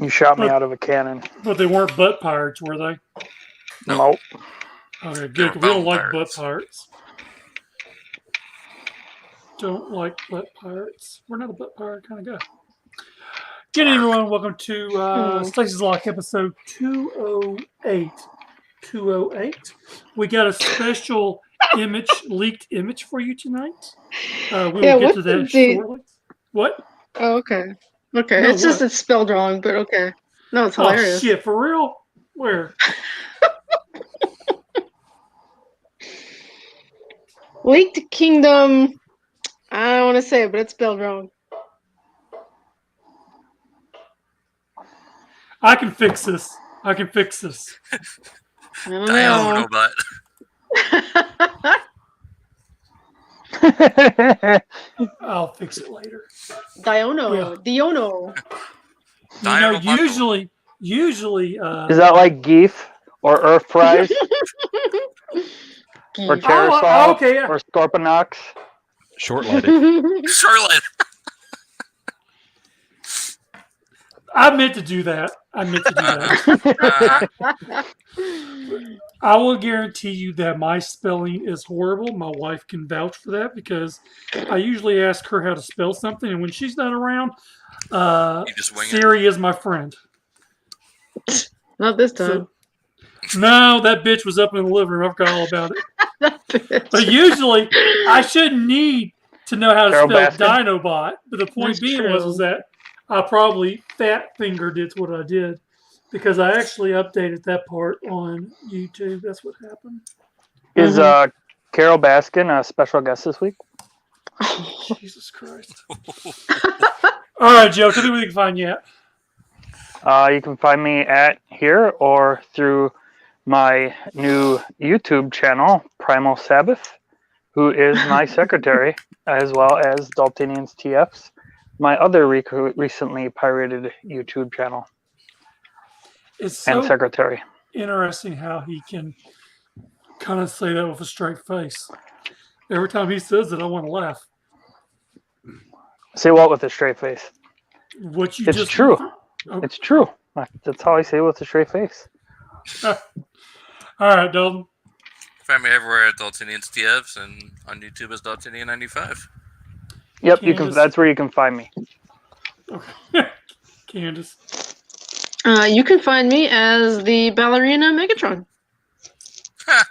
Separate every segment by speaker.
Speaker 1: You shot me out of a cannon.
Speaker 2: But they weren't butt pirates, were they?
Speaker 1: Nope.
Speaker 2: Okay, good. We don't like butt pirates. Don't like butt pirates. We're not a butt pirate kind of guy. Good evening, everyone. Welcome to Stasis Lock episode 208. 208. We got a special leaked image for you tonight. We will get to that shortly. What?
Speaker 3: Oh, okay. Okay. No, it's just it's spelled wrong, but okay. No, it's hilarious.
Speaker 2: Oh, shit. For real? Where?
Speaker 3: Leaked Kingdom. I don't want to say it, but it's spelled wrong.
Speaker 2: I can fix this. I
Speaker 3: don't know.
Speaker 2: I'll fix it later.
Speaker 3: Diono.
Speaker 2: Usually.
Speaker 1: Is that like Glyphs or Earth Fries? Or Pterosaur? Or Scorpionox?
Speaker 4: Short-legged.
Speaker 2: I meant to do that. I will guarantee you that my spelling is horrible. My wife can vouch for that because I usually ask her how to spell something, and when she's not around, Siri is my friend.
Speaker 3: Not this time.
Speaker 2: No, that bitch was up in the living room. I forgot all about it. But usually, I shouldn't need to know how to spell Dinobot. But the point was that I probably fat fingered it's what I did because I actually updated that part on YouTube. That's what happened.
Speaker 1: Is Carol Baskin a special guest this week?
Speaker 2: Oh, Jesus Christ. All right, Joe, tell me where you can find you at.
Speaker 1: You can find me at here or through my new YouTube channel, Primal Sabbath, who is my secretary, as well as Daltonians TF's, my other recently pirated YouTube channel.
Speaker 2: It's so secretary. Interesting how he can kind of say that with a straight face. Every time he says it, I want to laugh.
Speaker 1: Say what with a straight face?
Speaker 2: It's
Speaker 1: true. Okay. It's true. That's how I say it with a straight face.
Speaker 2: All right, Dalton.
Speaker 4: Find me everywhere at Daltonians TFs and on YouTube as Daltonian95.
Speaker 1: Yep, Candace. That's where you can find me.
Speaker 2: Okay. Candace.
Speaker 3: You can find me as the ballerina Megatron.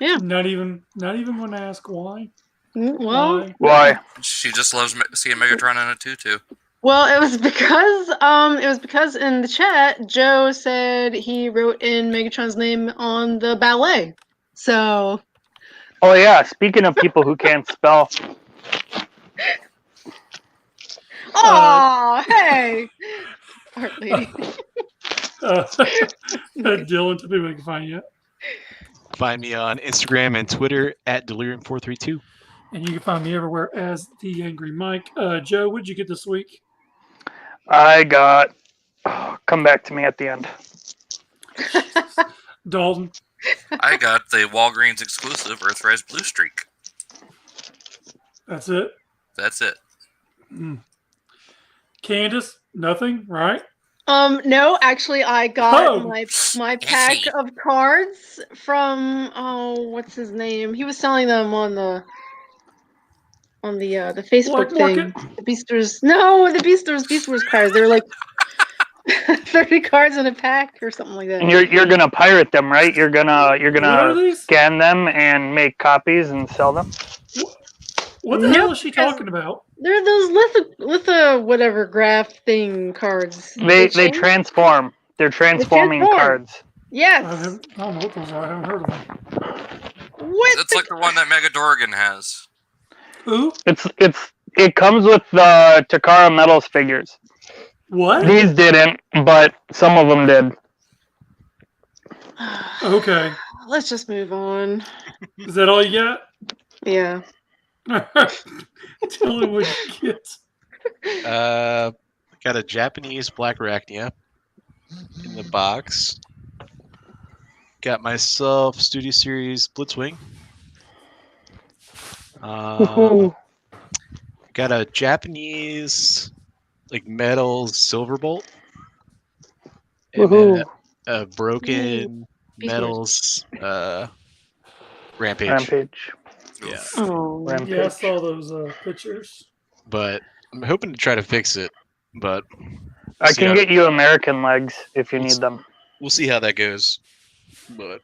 Speaker 3: Yeah.
Speaker 2: Not even when I ask why.
Speaker 3: Well,
Speaker 1: why?
Speaker 4: She just loves seeing Megatron in a tutu.
Speaker 3: Well, it was because in the chat Joe said he wrote in Megatron's name on the ballet. So.
Speaker 1: Oh yeah, speaking of people who can't spell.
Speaker 3: Oh, hey, art lady.
Speaker 2: Dylan, tell me where you can find you.
Speaker 5: Find me on Instagram and Twitter at Delirium432.
Speaker 2: And you can find me everywhere as The Angry Mike. Joe, what did you get this week?
Speaker 1: I got... come back to me at the end.
Speaker 2: Dalton?
Speaker 4: I got the Walgreens exclusive Earthrise Blue Streak.
Speaker 2: That's it?
Speaker 4: That's it.
Speaker 2: Candace? Nothing, right?
Speaker 3: No, actually, I got my pack of cards from what's his name? He was selling them on the Facebook thing. The Beasters. No, the Beasters cards. They were like 30 cards in a pack or something like that.
Speaker 1: And you're gonna pirate them, right? You're gonna scan them and make copies and sell them.
Speaker 2: What the hell is she talking about?
Speaker 3: They're those litho whatever graph thing cards.
Speaker 1: They transform. They're transforming cards.
Speaker 3: Yes.
Speaker 2: I don't know what those are. I haven't heard of them.
Speaker 4: It's like the one that Megadorgon has.
Speaker 2: Who?
Speaker 1: It comes with the Takara Metals figures.
Speaker 2: What?
Speaker 1: These didn't, but some of them did.
Speaker 2: Okay.
Speaker 3: Let's just move on.
Speaker 2: Is that all you got?
Speaker 3: Yeah.
Speaker 2: Tell me what you get.
Speaker 5: Got a Japanese Black Arachnia in the box. Got myself Studio Series Blitzwing. Got a Japanese like metal Silverbolt. And
Speaker 1: Woohoo.
Speaker 5: then Broken
Speaker 3: Beast
Speaker 5: Metals Rampage.
Speaker 1: Rampage.
Speaker 5: Yeah.
Speaker 3: Oh.
Speaker 1: Rampage.
Speaker 2: Yeah, I saw those pictures.
Speaker 5: But I'm hoping to try to fix it. But
Speaker 1: I
Speaker 5: see
Speaker 1: can
Speaker 5: how-
Speaker 1: get you American legs if you
Speaker 5: Let's-
Speaker 1: need them.
Speaker 5: we'll see how that goes. But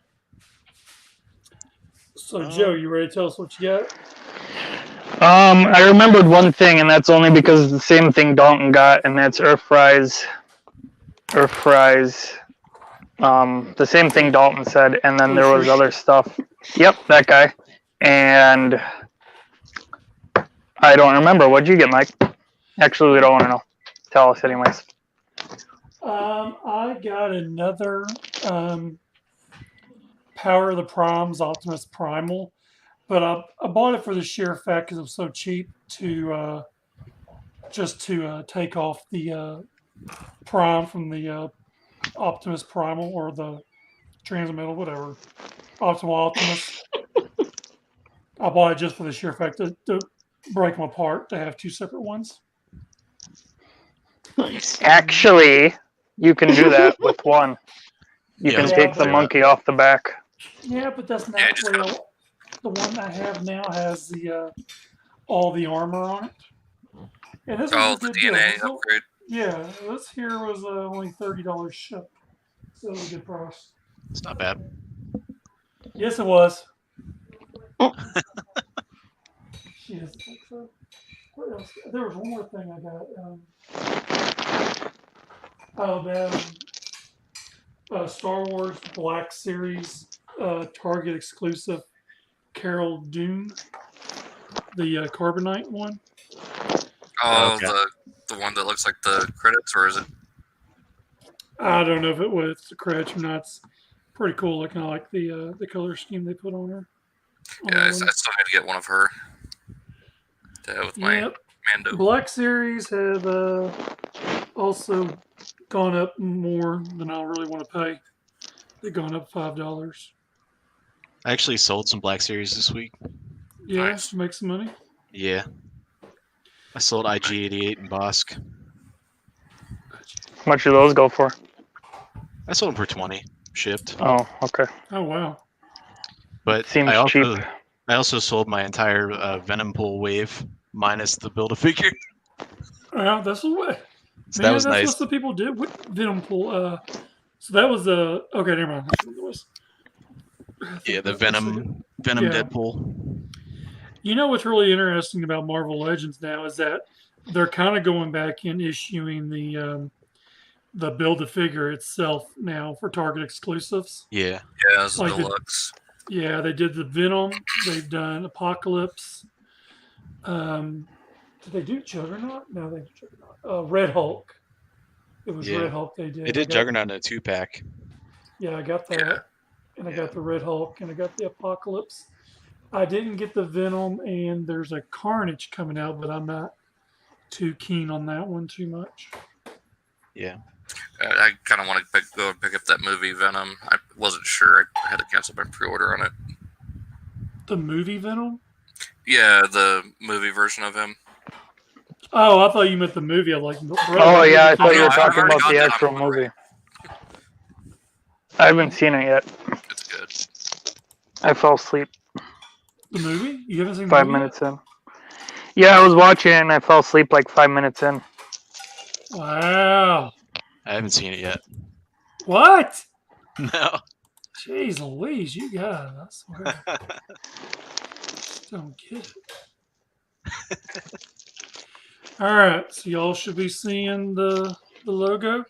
Speaker 2: So, Joe, you ready to tell us what you got?
Speaker 1: I remembered one thing, and that's only because it's the same thing Dalton got, and that's Earthrise. The same thing Dalton said, and then there was other stuff. Yep, that guy. And I don't remember. What'd you get, Mike? Actually, we don't want to know. Tell us anyways.
Speaker 2: I got another Power of the Primes Optimus Primal, but I bought it for the sheer fact because it was so cheap to just to take off the Prime from the Optimus Primal or the Transmetal, whatever. Optimus. I bought it just for the sheer fact to break them apart to have two separate ones.
Speaker 3: Nice.
Speaker 1: Actually, you can do that with one. You
Speaker 5: Yeah,
Speaker 1: can
Speaker 2: I was
Speaker 1: take
Speaker 2: gonna
Speaker 1: the
Speaker 2: say
Speaker 1: monkey off the back.
Speaker 2: Yeah, but that's not
Speaker 4: Yeah, just
Speaker 2: well. The one I have now has the all the armor on it, and this was
Speaker 4: Oh,
Speaker 2: a
Speaker 4: the
Speaker 2: good deal.
Speaker 4: DNA
Speaker 2: So,
Speaker 4: upgrade.
Speaker 2: yeah, this here was only $30 shipped, so it was a good price.
Speaker 5: it's not bad.
Speaker 2: Yes, it was.
Speaker 3: Oh.
Speaker 2: She doesn't think so. What else? There was one more thing I got. Star Wars Black Series Target exclusive Carol Dune, the Carbonite one.
Speaker 4: Oh,
Speaker 5: Okay.
Speaker 4: the one that looks like the credits, or is it?
Speaker 2: I don't know if it was the credits or not. It's pretty cool looking. I like the color scheme they put on her.
Speaker 4: Yeah, I still need to get one of her. With my
Speaker 2: Yep.
Speaker 4: Mando.
Speaker 2: Black Series have also gone up more than I really want to pay. They've gone up $5.
Speaker 5: I actually sold some Black Series this week.
Speaker 2: Yeah,
Speaker 4: Nice.
Speaker 2: to make some money.
Speaker 5: Yeah. I sold IG-88 and Bosk.
Speaker 1: How much do those go for?
Speaker 5: I sold them for 20 shipped.
Speaker 1: Oh, okay.
Speaker 2: Oh wow.
Speaker 5: But
Speaker 1: Seems cheap.
Speaker 5: I also sold my entire Venom Pool wave minus the Build-A-Figure.
Speaker 2: Yeah, that's the way.
Speaker 5: So that was
Speaker 2: that's
Speaker 5: nice.
Speaker 2: what the people did with Venom Pool. So that was the okay. Never mind. That's what it was.
Speaker 5: Yeah, the Venom
Speaker 2: Yeah.
Speaker 5: Deadpool.
Speaker 2: You know what's really interesting about Marvel Legends now is that they're kind of going back and issuing the Build-A-Figure itself now for Target exclusives.
Speaker 5: Yeah.
Speaker 4: Yeah, it's
Speaker 2: Like the-
Speaker 4: deluxe.
Speaker 2: Yeah, they did the Venom. They've done Apocalypse. Did they do Juggernaut? No, they did Juggernaut. Red Hulk. It was
Speaker 5: Yeah.
Speaker 2: Red Hulk they did.
Speaker 5: They did Juggernaut in a 2-pack.
Speaker 2: Yeah, I got that.
Speaker 4: Yeah.
Speaker 2: And I got the Red Hulk and I got the Apocalypse. I didn't get the Venom, and there's a Carnage coming out, but I'm not too keen on that one too much.
Speaker 5: Yeah.
Speaker 4: I kind of want to go and pick up that movie Venom. I wasn't sure. I had to cancel my pre-order on it.
Speaker 2: The movie Venom?
Speaker 4: Yeah, the movie version of him.
Speaker 2: Oh, I thought you meant the movie. I like.
Speaker 1: Oh, yeah, I thought you were
Speaker 4: I've
Speaker 1: talking
Speaker 4: already
Speaker 1: about
Speaker 4: got
Speaker 1: the
Speaker 4: that on
Speaker 1: actual
Speaker 4: Blu-ray.
Speaker 1: movie. I haven't seen it yet.
Speaker 4: It's good.
Speaker 1: I fell asleep
Speaker 2: The movie? You haven't seen the
Speaker 1: 5
Speaker 2: movie
Speaker 1: minutes in. Yeah, I was watching it and I fell asleep like 5 minutes in.
Speaker 2: yet? Wow.
Speaker 5: I haven't seen it yet.
Speaker 2: What?
Speaker 5: No.
Speaker 2: Jeez Louise, you got it. I swear. Don't get it. All right, so y'all should be seeing the logo.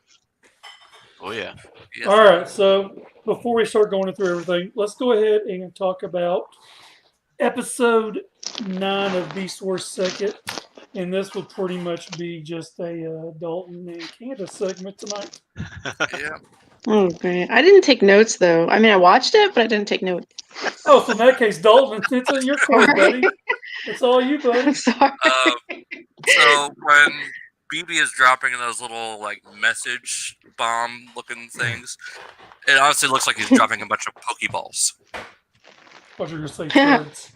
Speaker 5: Oh, yeah.
Speaker 4: Yes.
Speaker 2: All right, so before we start going through everything, let's go ahead and talk about episode 9 of Beast Wars Second. And this will pretty much be just a Dalton and Candace segment tonight.
Speaker 4: Yeah.
Speaker 3: Oh, great. I didn't take notes, though. I mean, I watched it, but I didn't take notes.
Speaker 2: Oh, so in that case, Dalton, it's on your court,
Speaker 3: Sorry.
Speaker 2: buddy. It's all you, buddy.
Speaker 3: I'm sorry.
Speaker 4: So when BB is dropping those little like message bomb looking things, it honestly looks like he's dropping a bunch of Pokeballs.
Speaker 2: What you're going to say, turds.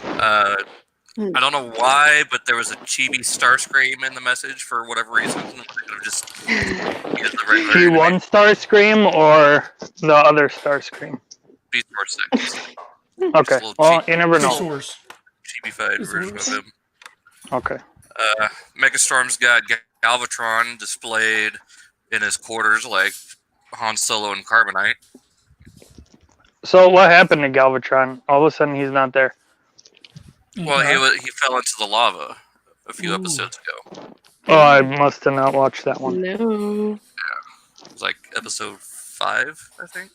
Speaker 4: I don't know why, but there was a chibi Starscream in the message for whatever reason. I could have just used the
Speaker 1: G1 Starscream or the other Starscream?
Speaker 4: Beast Wars 6.
Speaker 1: Okay.
Speaker 4: little
Speaker 1: Well,
Speaker 4: cheap-
Speaker 1: you never know.
Speaker 2: Source.
Speaker 4: Chibi-fied
Speaker 2: Is
Speaker 4: version
Speaker 2: what
Speaker 4: of
Speaker 2: it
Speaker 4: him.
Speaker 1: Okay.
Speaker 4: Megastorm's got Galvatron displayed in his quarters like Han Solo and Carbonite.
Speaker 1: So what happened to Galvatron? All of a sudden, he's not there.
Speaker 4: Well, he fell into the lava a few episodes ago.
Speaker 1: Oh, I must have not watched that one.
Speaker 3: No.
Speaker 4: It was like episode 5, I think.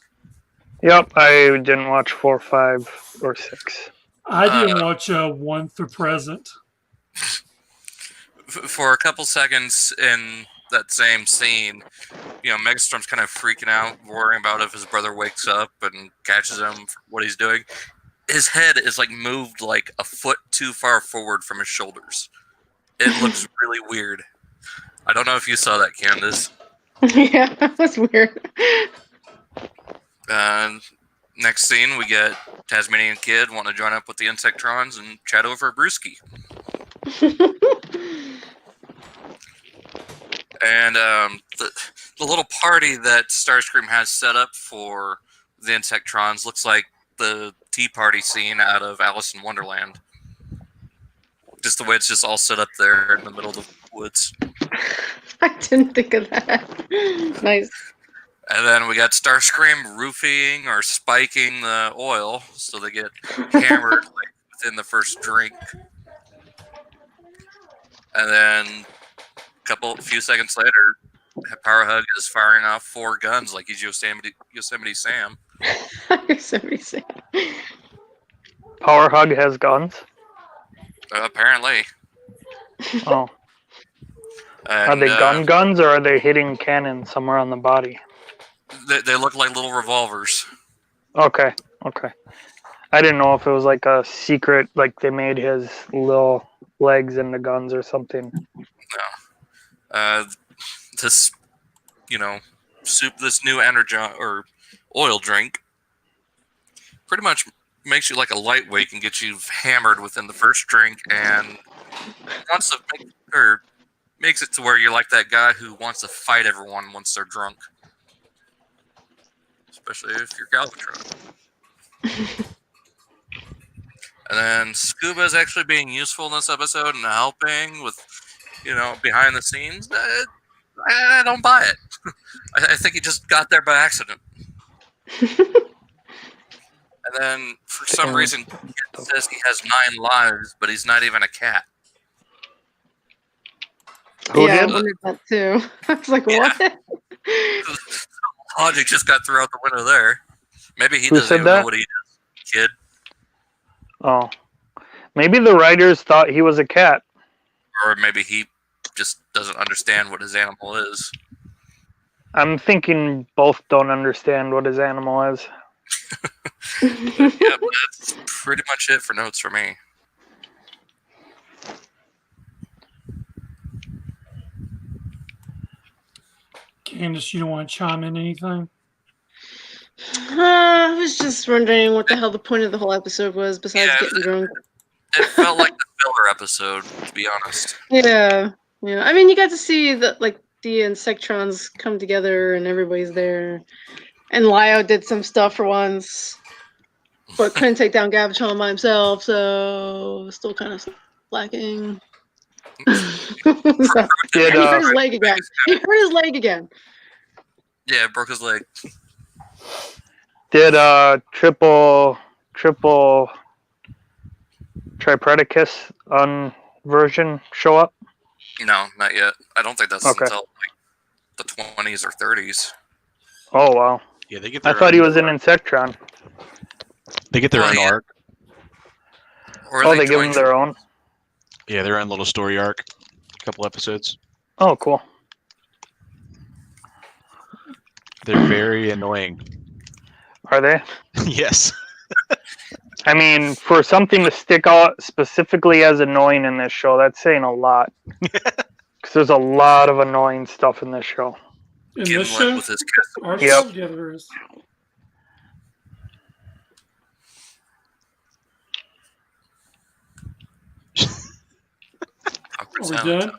Speaker 1: Yep, I didn't watch 4, 5, or 6.
Speaker 2: I didn't watch 1 through present.
Speaker 4: For a couple seconds in that same scene, Megastorm's kind of freaking out, worrying about if his brother wakes up and catches him for what he's doing. His head is like moved like a foot too far forward from his shoulders. It looks really weird. I don't know if you saw that, Candace.
Speaker 3: Yeah, that's weird.
Speaker 4: Next scene, we get Tasmanian Kid wanting to join up with the Insectrons and chat over a brewski. And the little party that Starscream has set up for the Insectrons looks like the tea party scene out of Alice in Wonderland. Just the way it's just all set up there in the middle of the woods.
Speaker 3: I didn't think of that. Nice.
Speaker 4: And then we got Starscream roofing or spiking the oil so they get hammered like within the first drink. And then a few seconds later, Power Hug is firing off 4 guns like he's Yosemite Sam.
Speaker 3: Yosemite Sam.
Speaker 1: Power Hug has guns?
Speaker 4: Apparently.
Speaker 1: Oh.
Speaker 4: And,
Speaker 1: Are they guns, or are they hitting cannon somewhere on the body?
Speaker 4: They look like little revolvers.
Speaker 1: Okay. I didn't know if it was like a secret, like they made his little legs into guns or something.
Speaker 4: No. This new energy or oil drink pretty much makes you like a lightweight and gets you hammered within the first drink, and makes it to where you're like that guy who wants to fight everyone once they're drunk, especially if you're Galvatron. And then Scuba is actually being useful in this episode and helping with, behind the scenes. I don't buy it. I think he just got there by accident. And then, for some reason, it says he has 9 lives, but he's not even a cat.
Speaker 1: Who
Speaker 3: I
Speaker 1: did?
Speaker 3: wondered that too. I was like, what?
Speaker 4: Logic just got thrown out the window there. Maybe he
Speaker 1: Who
Speaker 4: doesn't
Speaker 1: said
Speaker 4: even
Speaker 1: that?
Speaker 4: know what he does, kid.
Speaker 1: Oh. Maybe the writers thought he was a cat.
Speaker 4: Or maybe he just doesn't understand what his animal is.
Speaker 1: I'm thinking both don't understand what his animal is.
Speaker 4: Yep, that's pretty much it for notes for me.
Speaker 2: Candace, you don't want to chime in anything?
Speaker 3: I was just wondering what the hell the point of the whole episode was besides getting drunk.
Speaker 4: It felt like the filler episode, to be honest.
Speaker 3: Yeah. I mean, you got to see the Insectrons come together and everybody's there. And Lio did some stuff for once, but couldn't take down Galvatron by himself, so still kind of lacking. He hurt his leg again.
Speaker 4: Yeah, broke his leg.
Speaker 1: Did triple Tripredacus version show up?
Speaker 4: No, not yet. I don't think that's
Speaker 1: Okay.
Speaker 4: until like the 20s or 30s.
Speaker 1: Oh wow!
Speaker 5: Yeah, they get.
Speaker 1: I thought he was in Insectron.
Speaker 5: They get their own arc.
Speaker 4: Or
Speaker 1: Oh, they give them their own.
Speaker 5: Yeah, their own little story arc. A couple episodes.
Speaker 1: Oh, cool.
Speaker 5: They're very annoying.
Speaker 1: Are they?
Speaker 5: Yes.
Speaker 1: I mean, for something to stick out specifically as annoying in this show, that's saying a lot. Because there's a lot of annoying stuff in this show.
Speaker 2: In this show?
Speaker 4: With his kiss.
Speaker 2: Our
Speaker 1: Yep.
Speaker 2: show? Yeah, there is. Are we done?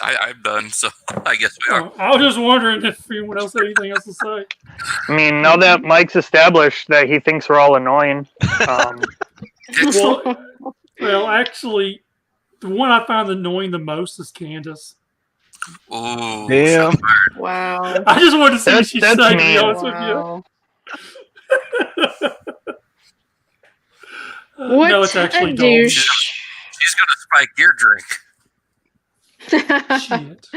Speaker 4: I'm done, so I guess we are.
Speaker 2: I was just wondering if anyone else had anything else to say.
Speaker 1: I mean, now that Mike's established that he thinks we're all annoying,
Speaker 2: Well, actually, the one I found annoying the most is Candace.
Speaker 4: Ooh,
Speaker 5: Damn.
Speaker 3: Wow.
Speaker 2: I just wanted to see what she said,
Speaker 1: That's
Speaker 2: to be
Speaker 1: mean.
Speaker 2: honest
Speaker 3: Wow.
Speaker 2: with you.
Speaker 3: What
Speaker 2: No, it's actually
Speaker 3: a
Speaker 2: Dalton.
Speaker 3: douche.
Speaker 4: she's gonna spike your drink.
Speaker 2: Shit.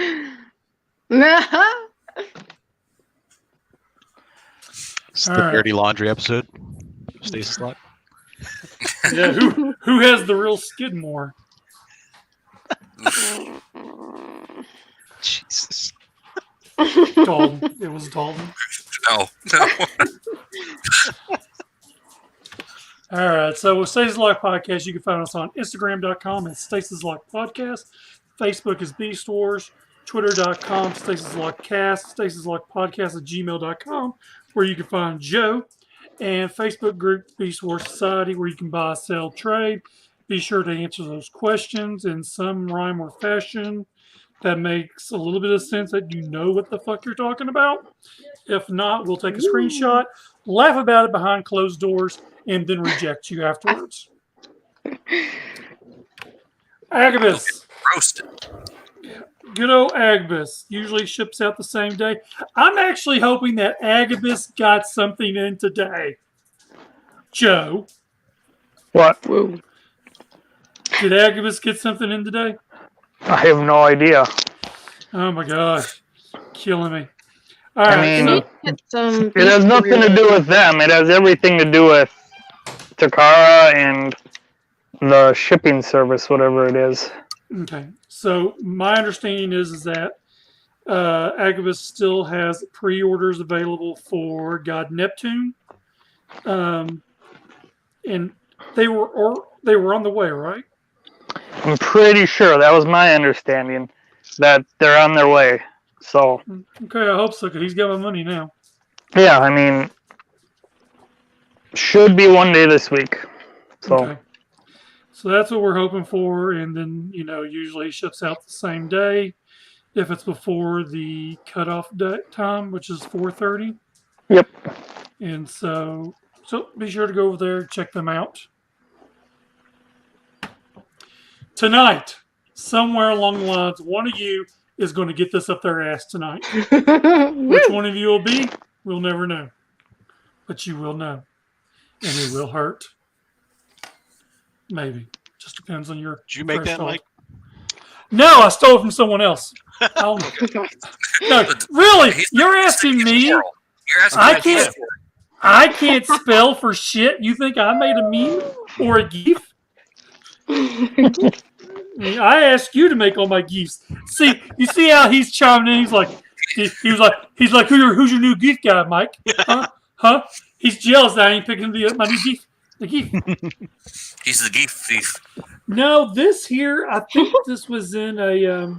Speaker 5: It's
Speaker 2: All
Speaker 5: the
Speaker 2: right.
Speaker 5: dirty laundry episode. Stasis Lock.
Speaker 2: Yeah, who has the real Skidmore?
Speaker 5: Jesus.
Speaker 2: Dalton. It was Dalton.
Speaker 4: No.
Speaker 2: All right. So with Stasis Lock Podcast, you can find us on Instagram.com at Stasis Lock Podcast. Facebook is Beast Wars. Twitter.com, Stasis Lock Cast. Stasis Lock Podcast at gmail.com, where you can find Joe. And Facebook group Beast Wars Society, where you can buy, sell, trade. Be sure to answer those questions in some rhyme or fashion that makes a little bit of sense, that you know what the fuck you're talking about. If not, we'll take a screenshot, laugh about it behind closed doors, and then reject you afterwards. Agabus.
Speaker 4: Roasted.
Speaker 2: Good old Agabus. Usually ships out the same day. I'm actually hoping that Agabus got something in today. Joe,
Speaker 1: what?
Speaker 3: Whoa.
Speaker 2: did Agabus get something in today?
Speaker 1: I have no idea.
Speaker 2: Oh my gosh. Killing me. All right.
Speaker 1: I mean,
Speaker 2: so,
Speaker 3: Get some
Speaker 1: it has nothing to do with them. It has everything to do with Takara and the shipping service, whatever it is.
Speaker 2: okay. So my understanding is that Agabus still has pre-orders available for God Neptune. And they were on the way, right?
Speaker 1: I'm pretty sure that was my understanding, that they're on their way. So,
Speaker 2: Okay, I hope so, because he's got my money now.
Speaker 1: yeah, I mean, should be one day this week. So,
Speaker 2: Okay. So that's what we're hoping for, and then, usually he ships out the same day if it's before the cutoff time, which is 4:30.
Speaker 1: yep.
Speaker 2: And so be sure to go over there, check them out. Tonight, somewhere along the lines, one of you is going to get this up their ass tonight. Which one of you will be, we'll never know. But you will know. And it will hurt. Maybe. Just depends on your
Speaker 5: Did you make that,
Speaker 2: threshold.
Speaker 5: Mike?
Speaker 2: No, I stole it from someone else. No, really, you're asking me.
Speaker 4: You're asking
Speaker 2: I
Speaker 4: me
Speaker 2: can't. I can't spell for shit. You think I made a meme or a GIF? I asked you to make all my GIFs. See, you see how he's chiming in? He's like, he's like, who's your new GIF guy, Mike? Huh? He's jealous that I ain't picking my new GIF. The GIF.
Speaker 4: He's the geef thief.
Speaker 2: No, this here, I think this was in a.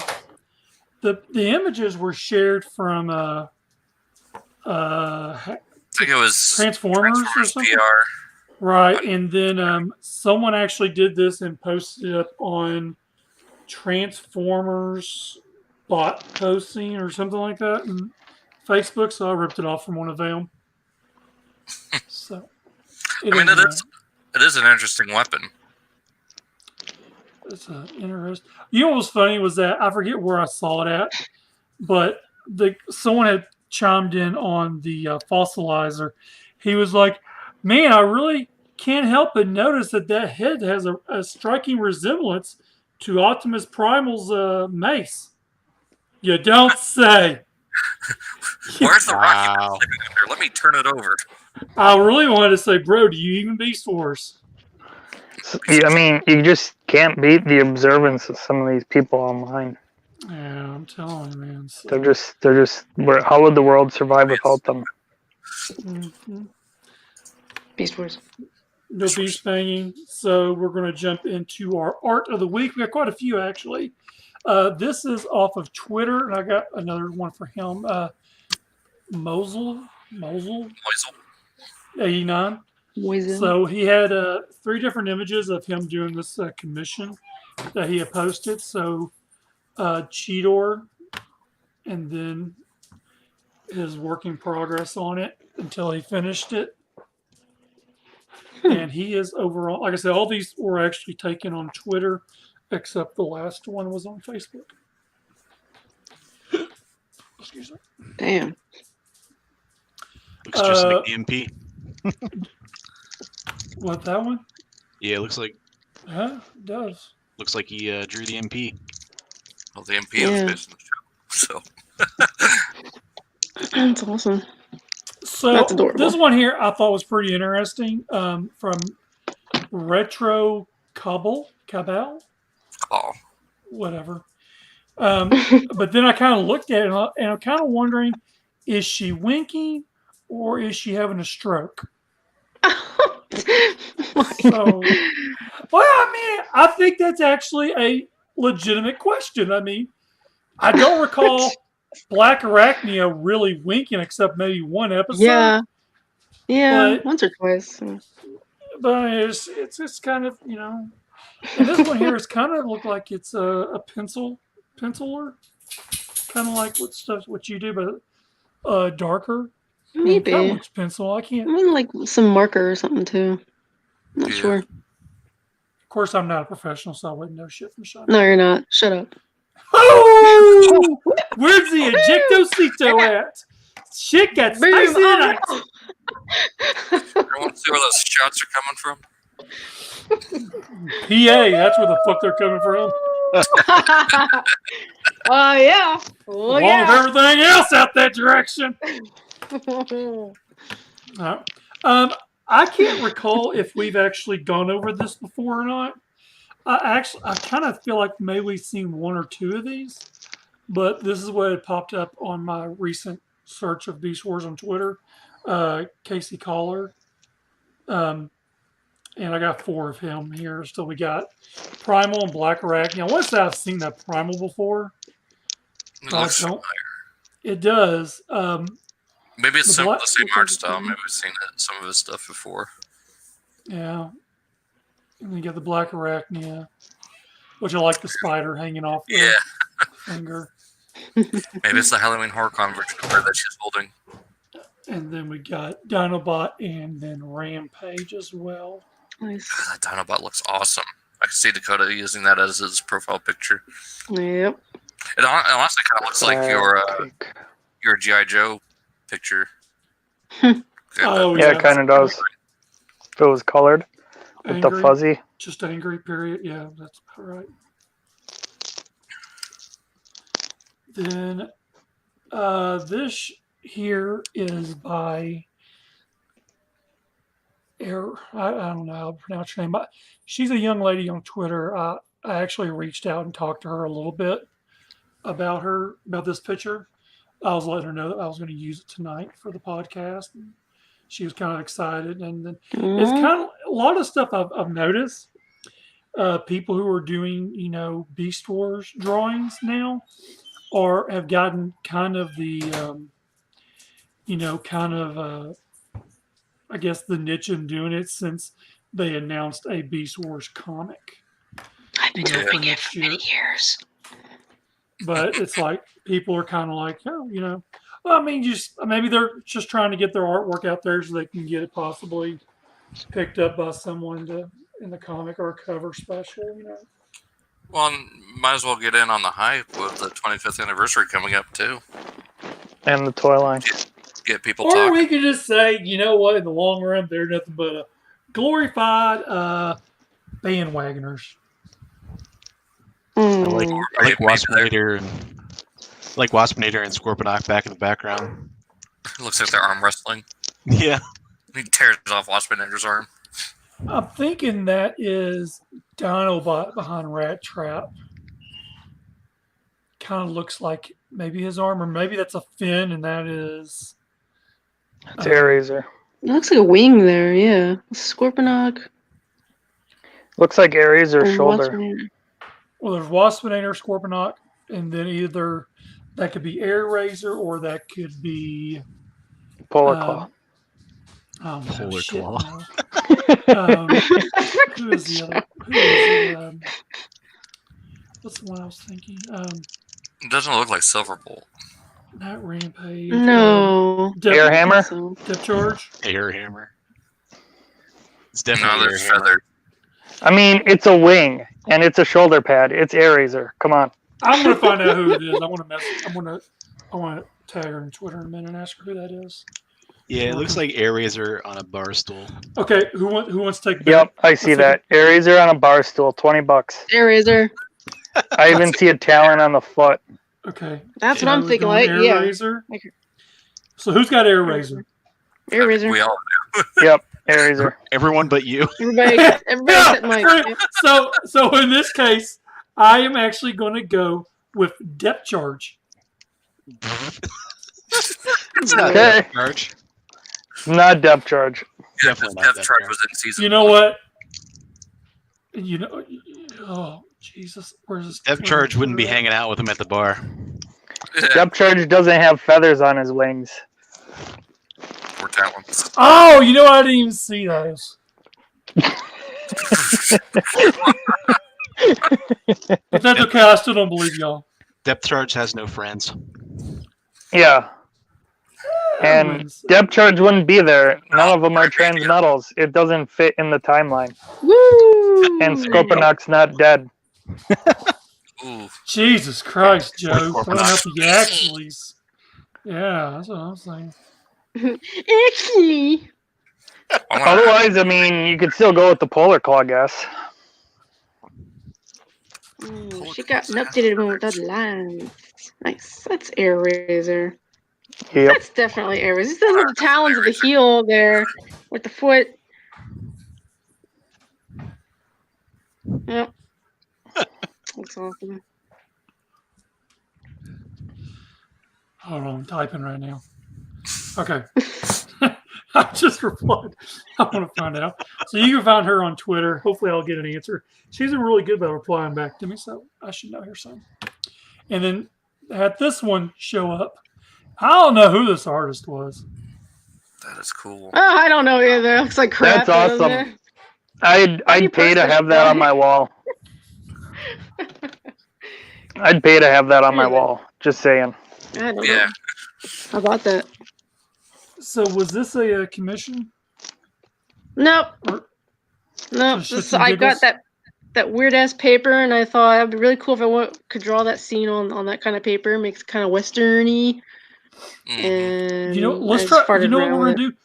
Speaker 2: The images were shared from
Speaker 4: I think it was
Speaker 2: Transformers or something.
Speaker 4: PR.
Speaker 2: Right, and then someone actually did this and posted it up on Transformers bot posting or something like that in Facebook, so I ripped it off from one of them. So,
Speaker 4: I mean, it is an interesting weapon.
Speaker 2: It's interesting. You know what was funny was that I forget where I saw it at, but someone had chimed in on the fossilizer. He was like, "Man, I really can't help but notice that head has a striking resemblance to Optimus Primal's mace." You don't say.
Speaker 4: Where's the rocket
Speaker 5: Wow.
Speaker 4: sitting in there? Let me turn it over.
Speaker 2: I really wanted to say, bro, do you even Beast Wars?
Speaker 1: Yeah, I mean, you just can't beat the observance of some of these people online.
Speaker 2: Yeah, I'm telling you, man. So,
Speaker 1: They're just. How would the world survive without them?
Speaker 3: Beast Wars.
Speaker 2: no beast banging. So we're going to jump into our art of the week. We got quite a few, actually. This is off of Twitter, and I got another one for him. Mosul 89. So he had 3 different images of him doing this commission that he had posted. So Cheetor, and then his work in progress on it until he finished it. And he is overall, like I said, all these were actually taken on Twitter, except the last one was on Facebook. Excuse me.
Speaker 3: Damn.
Speaker 5: Looks just like the MP.
Speaker 2: What, that one?
Speaker 5: Yeah, it looks like
Speaker 2: It does.
Speaker 5: looks like he drew the MP.
Speaker 4: Well, the MP was based on the show, so.
Speaker 3: That's awesome.
Speaker 2: So
Speaker 3: That's adorable.
Speaker 2: this one here I thought was pretty interesting. From Retro Cabal,
Speaker 4: Oh.
Speaker 2: whatever. But then I kind of looked at it and I'm kind of wondering, is she winking or is she having a stroke? So, well, I mean, I think that's actually a legitimate question. I mean, I don't recall Black Arachnia really winking except maybe one episode.
Speaker 3: Yeah,
Speaker 2: But-
Speaker 3: once or twice.
Speaker 2: But it's kind of, you know, and this one here is kind of look like it's a penciler, kind of like what you do, but darker.
Speaker 3: Maybe.
Speaker 2: It kind of looks pencil. I can't.
Speaker 3: I mean, like some marker or something too. I'm not
Speaker 4: Yeah.
Speaker 3: sure.
Speaker 2: Of course, I'm not a professional, so I wouldn't know shit from Sean.
Speaker 3: No, you're not. Shut up.
Speaker 2: Oh! Where's the ejectocito at? Shit got
Speaker 3: Boom.
Speaker 2: spicy tonight.
Speaker 4: Everyone see where those shots are coming from?
Speaker 2: PA, that's where the fuck they're coming from.
Speaker 3: Oh yeah. Oh
Speaker 2: Along
Speaker 3: yeah.
Speaker 2: with everything else out that direction. I can't recall if we've actually gone over this before or not. I kind of feel like maybe we've seen one or two of these, but this is what had popped up on my recent search of Beast Wars on Twitter. Casey Collar. And I got 4 of him here. So we got Primal and Black Arachnia. I want to say I've seen that Primal before.
Speaker 4: It looks familiar.
Speaker 2: It does.
Speaker 4: Maybe it's
Speaker 2: The
Speaker 4: the
Speaker 2: black-
Speaker 4: same art style. Maybe we've seen some of his stuff before.
Speaker 2: Yeah. And then you got the Black Arachnia, which I like the spider hanging off the
Speaker 4: Yeah.
Speaker 2: finger.
Speaker 4: Maybe it's the Halloween Horror Con version of her that she's holding.
Speaker 2: And then we got Dinobot and then Rampage as well.
Speaker 3: Nice.
Speaker 4: That Dionobot looks awesome. I can see Dakota using that as his profile picture.
Speaker 3: Yep.
Speaker 4: It honestly kind of looks like your G.I. Joe picture.
Speaker 2: Oh,
Speaker 1: Yeah, it kind of does. If it was colored with the
Speaker 2: Angry.
Speaker 1: fuzzy.
Speaker 2: Just angry, period. Yeah, that's about right. Then this here is by I don't know how to pronounce her name, but she's a young lady on Twitter. I actually reached out and talked to her a little bit about this picture. I was letting her know that I was going to use it tonight for the podcast. And she was kind of excited, and then it's kind of a lot of stuff I've noticed. People who are doing, Beast Wars drawings now have gotten kind of the, I guess the niche in doing it since they announced a Beast Wars comic.
Speaker 3: I've been
Speaker 2: for
Speaker 3: doing it
Speaker 2: next
Speaker 3: for
Speaker 2: year.
Speaker 3: many years.
Speaker 2: But it's like people are kind of like, well, I mean, maybe they're just trying to get their artwork out there so they can get it possibly picked up by someone in the comic or a cover special,
Speaker 4: Well, and might as well get in on the hype with the 25th anniversary coming up too.
Speaker 1: And the toy line.
Speaker 4: Get people
Speaker 2: Or
Speaker 4: talking.
Speaker 2: we could just say, you know what, in the long run, they're nothing but a glorified bandwagoners.
Speaker 5: I like Waspinator and Scorponok back in the background.
Speaker 4: It looks like they're arm wrestling.
Speaker 5: Yeah.
Speaker 4: He tears off Waspinator's arm.
Speaker 2: I'm thinking that is Dinobot behind Rat Trap. Kind of looks like maybe his arm, or maybe that's a fin, and that is...
Speaker 1: It's Airazor.
Speaker 3: It looks like a wing there, yeah. Scorponok.
Speaker 1: Looks like Airazor
Speaker 3: and
Speaker 1: shoulder.
Speaker 3: Waspinator.
Speaker 2: Well, there's Waspinator, Scorponok, and then either that could be Airazor or that could be...
Speaker 1: Polar Claw.
Speaker 2: Oh,
Speaker 5: Polar
Speaker 2: shit,
Speaker 5: Claw.
Speaker 2: no. Who is the other? What's the one I was thinking?
Speaker 4: It doesn't look like Silverbolt.
Speaker 2: Not Rampage.
Speaker 3: No.
Speaker 1: Airhammer?
Speaker 3: So.
Speaker 2: Depth Charge.
Speaker 5: Airhammer. It's
Speaker 4: No,
Speaker 5: definitely
Speaker 4: there's
Speaker 5: Airhammer.
Speaker 4: feathers.
Speaker 1: I mean, it's a wing and it's a shoulder pad. It's Air Razor. Come on.
Speaker 2: I'm gonna find out who it is. I want to tag her on Twitter in a minute and ask her who that is.
Speaker 5: Yeah, it looks like Air Razor on a bar stool.
Speaker 2: Okay, who wants to take?
Speaker 1: Yep, I see that. Air Razor on a bar stool, $20.
Speaker 3: Air Razor.
Speaker 1: I even see a talon on the foot.
Speaker 2: Okay,
Speaker 3: That's what I'm
Speaker 2: so
Speaker 3: thinking.
Speaker 2: we're doing
Speaker 3: Like,
Speaker 2: Air
Speaker 3: yeah.
Speaker 2: Razor. So who's got Air Razor?
Speaker 3: Air Razor.
Speaker 4: We all
Speaker 1: Yep, Air Razor.
Speaker 5: Everyone but you.
Speaker 3: Everybody except Mike.
Speaker 2: So in this case, I am actually going to go with Depth Charge.
Speaker 5: It's not
Speaker 1: Okay.
Speaker 5: Depth Charge.
Speaker 1: Not depth charge.
Speaker 4: Yeah,
Speaker 5: Definitely not
Speaker 4: Death
Speaker 5: that
Speaker 4: Charge
Speaker 5: fair.
Speaker 4: was in season.
Speaker 2: You know what? You know, oh Jesus, where's this?
Speaker 5: Depth Charge wouldn't be hanging out with him at the bar.
Speaker 4: Yeah,
Speaker 1: Depth charge doesn't have feathers on his wings.
Speaker 4: or talents.
Speaker 2: Oh, you know I didn't even see those. But that's okay. I still don't believe y'all.
Speaker 5: Depth Charge has no friends.
Speaker 1: Yeah. And depth charge wouldn't be there. None of them are transmetals. It doesn't fit in the timeline.
Speaker 3: Woo!
Speaker 1: And Scorponok's not dead.
Speaker 4: Ooh.
Speaker 2: Jesus Christ, Joe,
Speaker 5: Scorponok.
Speaker 2: throwing up the actuallys. Yeah, that's what I'm saying.
Speaker 3: Actually.
Speaker 4: I wanna-
Speaker 1: Otherwise, I mean, you could still go with the Polar Claw, I guess.
Speaker 3: She got an updated one without the lines. Nice. That's Air Razor.
Speaker 1: Yep.
Speaker 3: That's definitely Air Razor. He still has the talons of the heel there with the foot. Yep. That's awesome.
Speaker 2: Hold on, I'm typing right now. Okay. I just replied. I want to find out. So you can find her on Twitter. Hopefully I'll get an answer. She's been really good about replying back to me, so I should know her son. And then had this one show up. I don't know who this artist was.
Speaker 4: That is cool.
Speaker 3: Oh, I don't know either. It looks like crap.
Speaker 1: That's
Speaker 3: doesn't
Speaker 1: awesome.
Speaker 3: it?
Speaker 1: I'd pay to have that on my wall. I'd pay to have that on my wall. Just saying.
Speaker 3: I don't
Speaker 4: Yeah.
Speaker 3: know. How about that?
Speaker 2: So was this a commission?
Speaker 3: Nope.
Speaker 2: Or
Speaker 3: Nope.
Speaker 2: just
Speaker 3: This,
Speaker 2: shits and
Speaker 3: I got
Speaker 2: giggles?
Speaker 3: that weird ass paper, and I thought it'd be really cool if I could draw that scene on that kind of paper. Makes it kind of westerny.
Speaker 4: Mhm.
Speaker 3: And
Speaker 2: You know, let's
Speaker 3: I
Speaker 2: try.
Speaker 3: just farted
Speaker 2: You know what
Speaker 3: around
Speaker 2: we're
Speaker 3: with
Speaker 2: gonna do?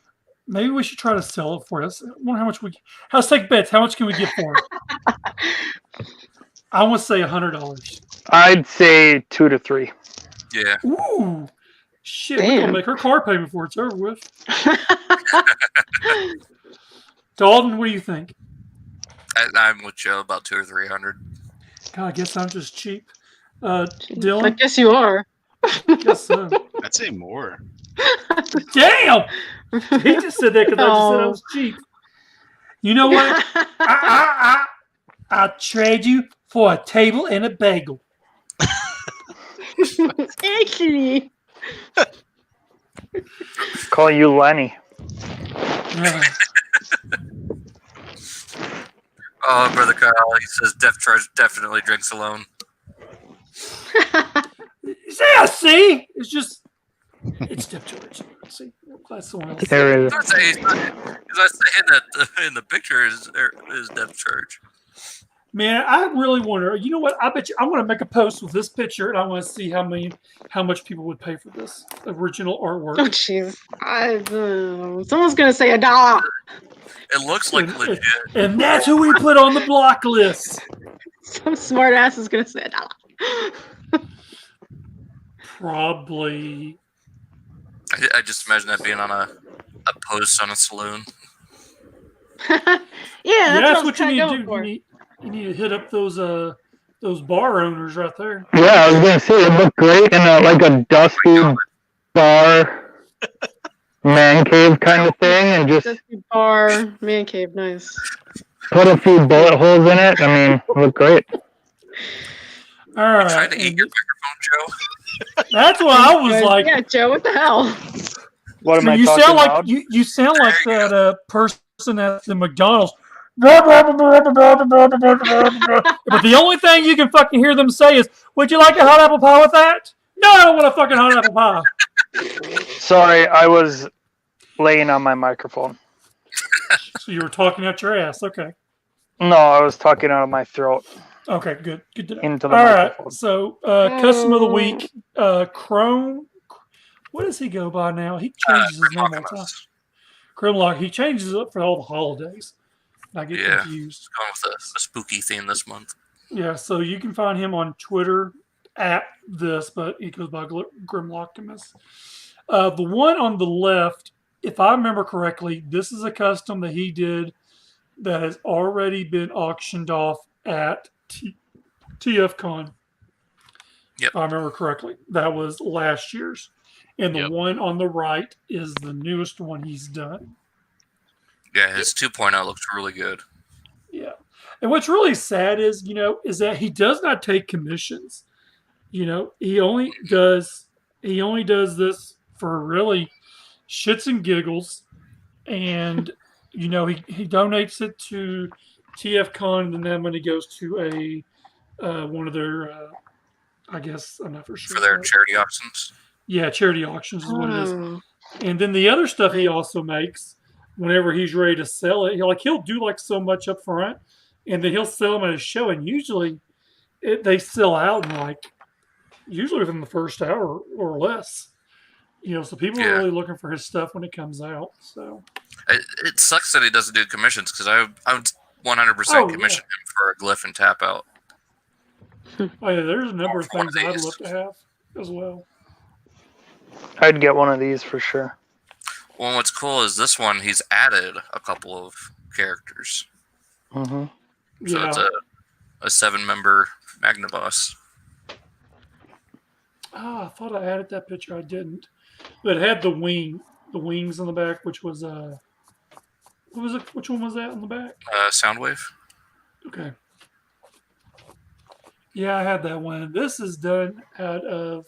Speaker 2: Maybe we should try to sell it for us. I wonder how much we. Let's take bets. How much can we get for it? I want to say $100.
Speaker 1: I'd say 2 to 3.
Speaker 4: Yeah.
Speaker 2: Ooh, shit! We're gonna
Speaker 3: Damn.
Speaker 2: make her car payment before it's over with. Dalton, what do you think?
Speaker 4: I'm with Joe about 200 or 300.
Speaker 2: God, I guess I'm just cheap.
Speaker 3: I
Speaker 2: Dylan,
Speaker 3: guess you are.
Speaker 2: guess so.
Speaker 5: I'd say more.
Speaker 2: Damn! He just said that because I just said I was cheap. You know what? I'll trade you for a table and a bagel.
Speaker 3: Actually.
Speaker 1: Call you Lenny.
Speaker 2: Yeah.
Speaker 4: Oh, Brother Kyle, he says Death Charge definitely drinks alone.
Speaker 2: Yeah, see? It's Depth Charge. See? That's someone else.
Speaker 1: There is.
Speaker 4: He's not saying that in the picture is Death Charge.
Speaker 2: Man, I really wonder. You know what? I bet you I'm going to make a post with this picture, and I want to see how much people would pay for this original artwork.
Speaker 3: Oh, jeez. Someone's going to say $1.
Speaker 4: It looks like legit.
Speaker 2: And that's who we put on the block list.
Speaker 3: Some smart ass is going to say $1.
Speaker 2: Probably.
Speaker 4: I just imagine that being on a post on a saloon.
Speaker 3: Yeah,
Speaker 2: That's
Speaker 3: what
Speaker 2: what you
Speaker 3: I was
Speaker 2: need to
Speaker 3: kinda
Speaker 2: do.
Speaker 3: going
Speaker 2: You need to hit up those bar owners right there.
Speaker 1: Yeah, I was gonna say it looked great in a dusty bar man cave kind of thing, and just
Speaker 3: Dusty bar, man cave, nice.
Speaker 1: put a few bullet holes in it. I mean, it looked great.
Speaker 2: All
Speaker 4: You
Speaker 2: right.
Speaker 4: trying to eat your microphone, Joe?
Speaker 2: That's what I was like.
Speaker 3: Yeah, Joe, what the hell?
Speaker 1: What am I
Speaker 2: you
Speaker 1: talking
Speaker 2: sound like
Speaker 1: about?
Speaker 2: you sound like that person at the McDonald's. But the only thing you can fucking hear them say is, "Would you like a hot apple pie with that?" No, I don't want a fucking hot apple pie.
Speaker 1: Sorry, I was laying on my microphone.
Speaker 2: So you were talking out your ass. Okay.
Speaker 1: No, I was talking out of my throat
Speaker 2: Okay, good. Good to know.
Speaker 1: into the
Speaker 2: All
Speaker 1: microphone.
Speaker 2: right. So, custom of the week, Chrome. What does he go by now? He changes his name all the time. Grimlock. He changes it for all the holidays. I get confused.
Speaker 4: Going with a spooky theme this month.
Speaker 2: Yeah, so you can find him on Twitter at this, but he goes by Grimlockimus. The one on the left, if I remember correctly, this is a custom that he did that has already been auctioned off at TFCon.
Speaker 4: Yep.
Speaker 2: If I remember correctly. That was last year's. And the one on the right is the newest one he's done.
Speaker 4: Yeah, his 2.0 looks really good.
Speaker 2: Yeah. And what's really sad is, is that he does not take commissions. He only does this for really shits and giggles. And, he donates it to TFCon, and then when he goes to one of their, I guess, I'm not for sure.
Speaker 4: For their charity auctions?
Speaker 2: Yeah, charity auctions is what it is. And then the other stuff he also makes, whenever he's ready to sell it, he'll do so much up front, and then he'll sell them at a show, and usually they sell out in usually within the first hour or less. So people are really looking for his stuff when it comes out. So
Speaker 4: it sucks that he doesn't do commissions, because I would 100% commission him for a glyph and tap out.
Speaker 2: Oh yeah, there's a number of things I'd love to have as well.
Speaker 1: I'd get one of these for sure.
Speaker 4: Well, what's cool is this one, he's added a couple of characters.
Speaker 1: Mm-hmm.
Speaker 4: So it's a 7-member Magnavos.
Speaker 2: I thought I added that picture. I didn't. But it had the wings on the back, which was what was it? Which one was that on the back?
Speaker 4: Soundwave.
Speaker 2: Okay. Yeah, I had that one. This is done out of.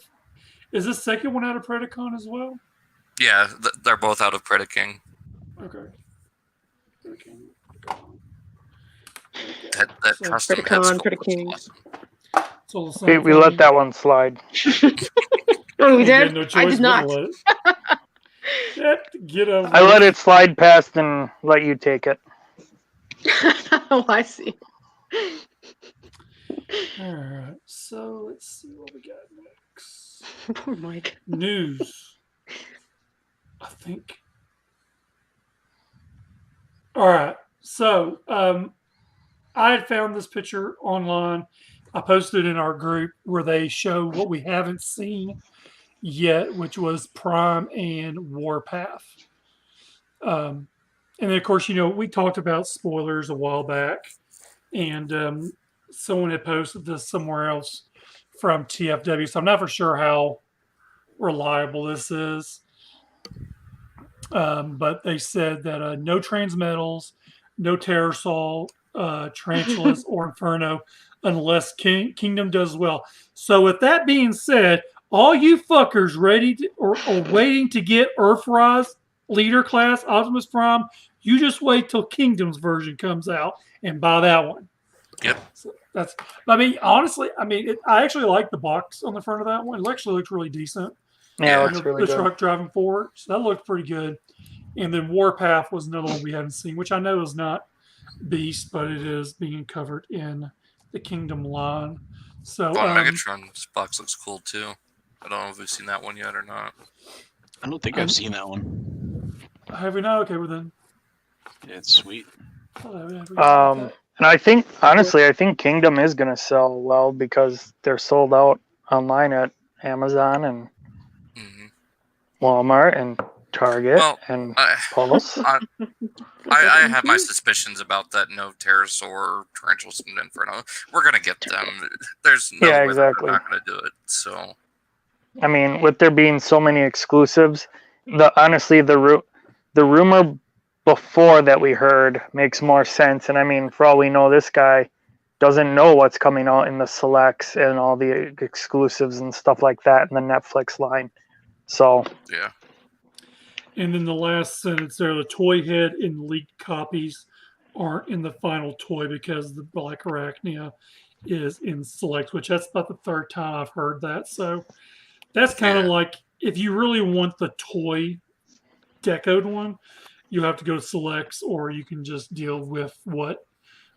Speaker 2: Is this second one out of Predacon as well?
Speaker 4: Yeah, they're both out of Predaking.
Speaker 2: Okay.
Speaker 4: That
Speaker 3: So
Speaker 4: custom
Speaker 3: Predacon,
Speaker 4: head
Speaker 3: Predaking.
Speaker 4: awesome.
Speaker 1: We let that one slide.
Speaker 3: Oh, we did?
Speaker 2: No
Speaker 3: I
Speaker 2: choice
Speaker 3: did not.
Speaker 2: but to let it. Get over
Speaker 1: I let it slide past and let you take it.
Speaker 3: Oh, I see.
Speaker 2: All right. So let's see what we got next.
Speaker 3: Poor Mike.
Speaker 2: News. I think. All right. So I had found this picture online. I posted in our group where they show what we haven't seen yet, which was Prime and Warpath. And then, of course, we talked about spoilers a while back, and someone had posted this somewhere else from TFW, so I'm not for sure how reliable this is. But they said that no transmetals, no Terrasol, Tarantulas, or Inferno, unless Kingdom does well. So with that being said, all you fuckers ready to, or waiting to get Earthrise Leader Class Optimus Prime, you just wait till Kingdom's version comes out and buy that one.
Speaker 4: Yep.
Speaker 2: So honestly, I actually like the box on the front of that one. It actually looks really decent.
Speaker 1: Yeah, it looks really
Speaker 2: the
Speaker 1: good.
Speaker 2: truck driving forward, so that looked pretty good. And then Warpath was another one we hadn't seen, which I know is not Beast, but it is being covered in the Kingdom line. So
Speaker 4: Megatron's box looks cool too. I don't know if we've seen that one yet or not.
Speaker 5: I don't think I've seen that one.
Speaker 2: have we not? Okay, well then.
Speaker 5: Yeah, it's sweet.
Speaker 1: And I think, honestly, Kingdom is going to sell well because they're sold out online at Amazon and Walmart and Target and Pulse.
Speaker 4: I have my suspicions about that. No Pterosaur, Tarantulas, and Inferno. We're gonna get them. There's no way
Speaker 1: exactly.
Speaker 4: We're not gonna do it. So,
Speaker 1: I mean, with there being so many exclusives, the rumor before that we heard makes more sense. And I mean, for all we know, this guy doesn't know what's coming out in the selects and all the exclusives and stuff like that in the Netflix line. So
Speaker 4: yeah.
Speaker 2: And then the last sentence there, the toy head in leaked copies aren't in the final toy because the Black Arachnia is in select, which that's about the third time I've heard that. So that's kind of like if you really want the toy decoed one, you have to go to selects, or you can just deal with what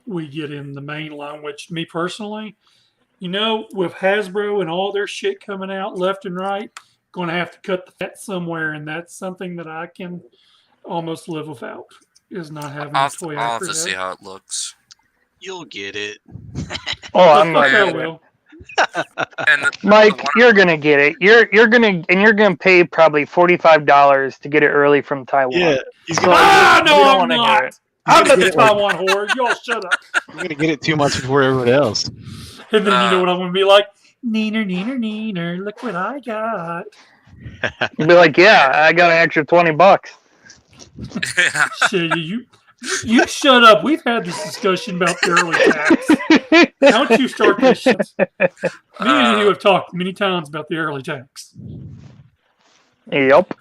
Speaker 2: we get in the main line, which me personally, with Hasbro and all their shit coming out left and right, going to have to cut the fat somewhere, and that's something that I can almost live without, is not having a toy
Speaker 4: I'll have
Speaker 2: actor
Speaker 4: to see
Speaker 2: head.
Speaker 4: how it looks.
Speaker 5: You'll get it.
Speaker 1: Oh, I'm not.
Speaker 2: Fuck, I
Speaker 1: gonna-
Speaker 2: will.
Speaker 4: And
Speaker 1: Mike,
Speaker 4: the one-
Speaker 1: you're gonna get it. You're gonna pay probably $45 to get it early from Taiwan.
Speaker 5: Yeah, he's
Speaker 1: So
Speaker 5: gonna,
Speaker 2: Ah,
Speaker 1: we
Speaker 2: no,
Speaker 1: don't
Speaker 2: I'm
Speaker 1: wanna hear
Speaker 2: not.
Speaker 1: it.
Speaker 2: I'm not
Speaker 5: gonna
Speaker 2: the
Speaker 5: get it like-
Speaker 2: Taiwan whore. Y'all shut up.
Speaker 5: you're gonna get it 2 months before everyone else.
Speaker 2: And then you know what I'm going to be like? Neener, neener, neener. Look what I got.
Speaker 1: You'd be like, yeah, I got an extra $20.
Speaker 2: Shit, you shut up. We've had this discussion about the early tax. Don't you start this shit. Me and you have talked many times about the early tax.
Speaker 1: Yep.